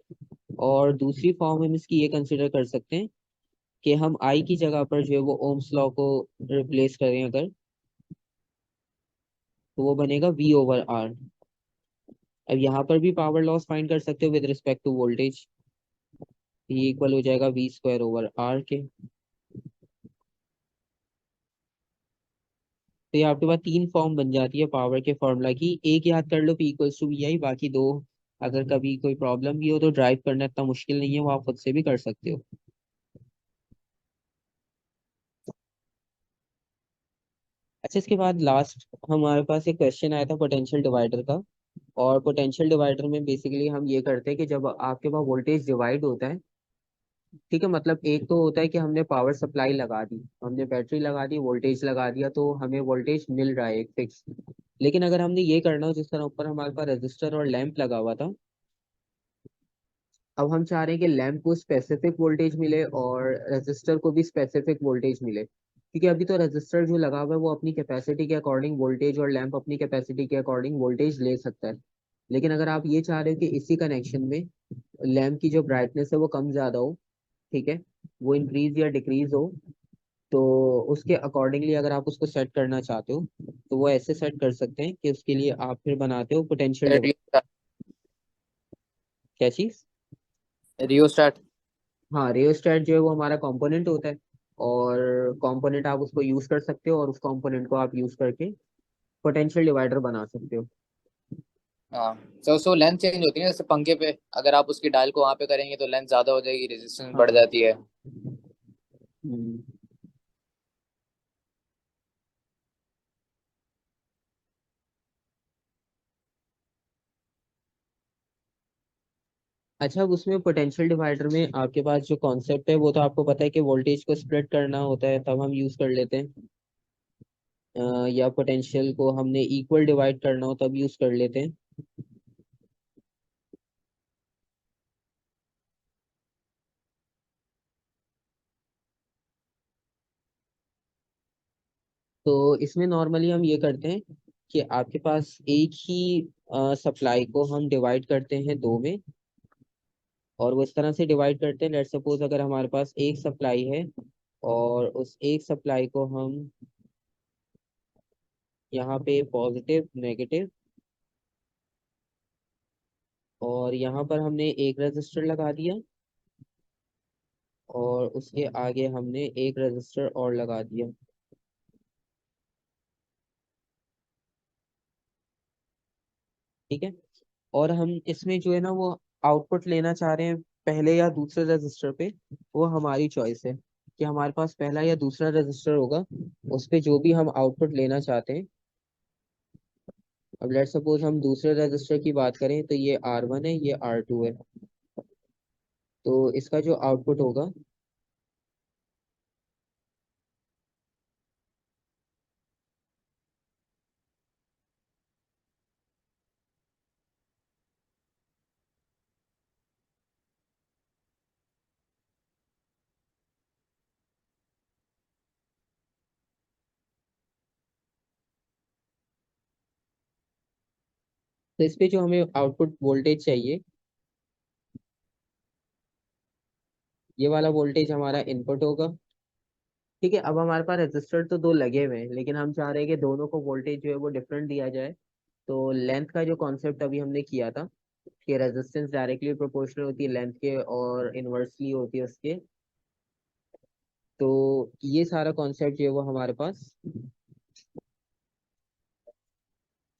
और दूसरी फॉर्म हम इसकी ये कंसिडर कर सकते हैं कि हम आई की जगह पर जो है वो ओम्स लॉ को रिप्लेस करें अगर, तो वो बनेगा V/R। अब यहाँ पर भी पावर लॉस फाइंड कर सकते हो विद रिस्पेक्ट टू वोल्टेज, ये इक्वल हो जाएगा V²/R के। तो ये आपके पास तीन फॉर्म बन जाती है पावर के फॉर्मूला की। एक याद कर लो P इक्वल्स टू VI, बाकी दो अगर कभी कोई प्रॉब्लम भी हो तो ड्राइव करना इतना मुश्किल नहीं है, वो आप खुद से भी कर सकते हो। अच्छा, इसके बाद लास्ट हमारे पास एक क्वेश्चन आया था पोटेंशियल डिवाइडर का। और पोटेंशियल डिवाइडर में बेसिकली हम ये करते हैं कि जब आपके पास वोल्टेज डिवाइड होता है, ठीक है, मतलब एक तो होता है कि हमने पावर सप्लाई लगा दी, हमने बैटरी लगा दी, वोल्टेज लगा दिया, तो हमें वोल्टेज मिल रहा है एक फिक्स। लेकिन अगर हमने ये करना हो जिस तरह ऊपर हमारे पास रजिस्टर और लैंप लगा हुआ था, अब हम चाह रहे हैं कि लैंप को स्पेसिफिक वोल्टेज मिले और रजिस्टर को भी स्पेसिफिक वोल्टेज मिले, क्योंकि अभी तो रजिस्टर जो लगा हुआ है वो अपनी कैपेसिटी के अकॉर्डिंग वोल्टेज और लैंप अपनी कैपेसिटी के अकॉर्डिंग वोल्टेज ले सकता है। लेकिन अगर आप ये चाह रहे हो कि इसी कनेक्शन में लैंप की जो ब्राइटनेस है वो कम ज्यादा हो, ठीक है, वो इंक्रीज या डिक्रीज हो, तो उसके अकॉर्डिंगली अगर आप उसको सेट करना चाहते हो तो वो ऐसे सेट कर सकते हैं कि उसके लिए आप फिर बनाते हो पोटेंशियल डिवाइडर। रियोस्टाट। क्या चीज? रियोस्टाट। हाँ, रियोस्टेट जो है वो हमारा कंपोनेंट होता है, और कंपोनेंट आप उसको यूज कर सकते हो और उस कंपोनेंट को आप यूज करके पोटेंशियल डिवाइडर बना सकते हो। हाँ, सो लेंथ चेंज होती है जैसे पंखे पे, अगर आप उसकी डायल को वहां पे करेंगे तो लेंथ ज्यादा हो जाएगी, रेजिस्टेंस बढ़ हाँ। जाती है। हम्म। अच्छा, अब उसमें पोटेंशियल डिवाइडर में आपके पास जो कॉन्सेप्ट है वो तो आपको पता है कि वोल्टेज को स्प्लिट करना होता है, तब हम यूज कर लेते हैं। या पोटेंशियल को हमने इक्वल डिवाइड करना हो तब यूज कर लेते हैं। तो इसमें नॉर्मली हम ये करते हैं कि आपके पास एक ही सप्लाई को हम डिवाइड करते हैं दो में, और वो इस तरह से डिवाइड करते हैं, लेट सपोज अगर हमारे पास एक सप्लाई है और उस एक सप्लाई को हम यहाँ पे पॉजिटिव नेगेटिव, और यहाँ पर हमने एक रजिस्टर लगा दिया और उसके आगे हमने एक रजिस्टर और लगा दिया। ठीक है, और हम इसमें जो है ना वो आउटपुट लेना चाह रहे हैं पहले या दूसरे रजिस्टर पे, वो हमारी चॉइस है कि हमारे पास पहला या दूसरा रजिस्टर होगा, उस पे जो भी हम आउटपुट लेना चाहते हैं। अब लेट सपोज हम दूसरे रजिस्टर की बात करें तो ये R1 है, ये R2 है, तो इसका जो आउटपुट होगा, तो इस पे जो हमें आउटपुट वोल्टेज चाहिए, ये वाला वोल्टेज हमारा इनपुट होगा। ठीक है, अब हमारे पास रजिस्टर तो दो लगे हुए हैं, लेकिन हम चाह रहे हैं कि दोनों को वोल्टेज जो है वो डिफरेंट दिया जाए। तो लेंथ का जो कॉन्सेप्ट अभी हमने किया था कि रेजिस्टेंस डायरेक्टली प्रोपोर्शनल होती है लेंथ के और इनवर्सली होती है उसके, तो ये सारा कॉन्सेप्ट जो है वो हमारे पास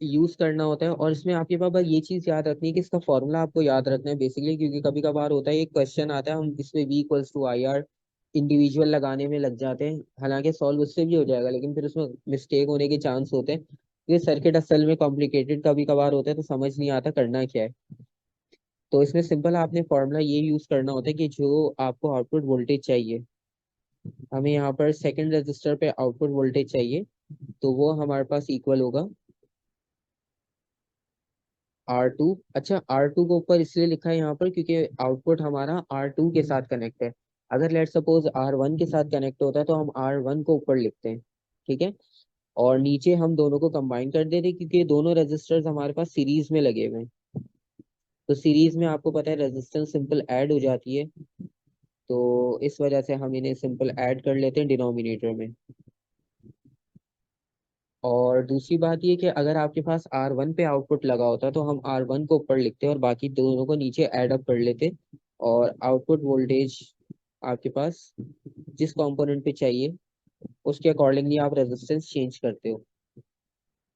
यूज करना होता है। और इसमें आपके पास बस ये चीज याद रखनी है कि इसका फॉर्मूला आपको याद रखना है बेसिकली, क्योंकि कभी कभार होता है एक क्वेश्चन आता है हम इसमें V=IR इंडिविजुअल लगाने में लग जाते हैं, हालांकि सॉल्व उससे भी हो जाएगा लेकिन फिर उसमें मिस्टेक होने के चांस होते हैं। ये सर्किट असल में कॉम्प्लिकेटेड कभी कभार होता है तो समझ नहीं आता करना क्या है। तो इसमें सिंपल आपने फॉर्मूला ये यूज करना होता है कि जो आपको आउटपुट वोल्टेज चाहिए, हमें यहाँ पर सेकंड रजिस्टर पे आउटपुट वोल्टेज चाहिए, तो वो हमारे पास इक्वल होगा R2। अच्छा, R2 को ऊपर इसलिए लिखा है यहाँ पर क्योंकि आउटपुट हमारा R2 के साथ कनेक्ट है। अगर लेट सपोज R1 के साथ कनेक्ट होता है तो हम R1 को ऊपर लिखते हैं। ठीक है, और नीचे हम दोनों को कंबाइन कर देते हैं क्योंकि दोनों रेजिस्टर्स हमारे पास सीरीज में लगे हुए हैं, तो सीरीज में आपको पता है रेजिस्टेंस सिंपल ऐड हो जाती है, तो इस वजह से हम इन्हें सिंपल ऐड कर लेते हैं डिनोमिनेटर में। और दूसरी बात ये कि अगर आपके पास R1 पे आउटपुट लगा होता तो हम R1 को ऊपर लिखते और बाकी दोनों को नीचे ऐड अप कर लेते, और आउटपुट वोल्टेज आपके पास जिस कंपोनेंट पे चाहिए उसके अकॉर्डिंगली आप रेजिस्टेंस चेंज करते हो।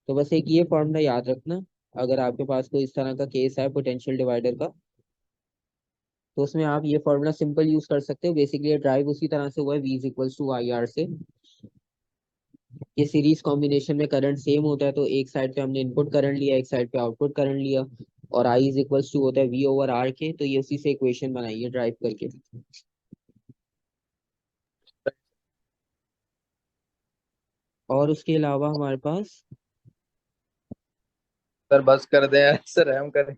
तो बस एक ये फॉर्मूला याद रखना, अगर आपके पास कोई इस तरह का केस है पोटेंशियल डिवाइडर का, तो उसमें आप ये फॉर्मूला सिंपल यूज कर सकते हो। बेसिकली ड्राइव उसी तरह से हुआ है V=IR से, ये सीरीज कॉम्बिनेशन में करंट सेम होता है, तो एक साइड पे हमने इनपुट करंट लिया, एक साइड पे आउटपुट करंट लिया, और I इज इक्वल्स टू होता है V/R के, तो ये उसी से इक्वेशन बनाई है ड्राइव करके। और उसके अलावा हमारे पास सर बस कर दें सर, हम करें।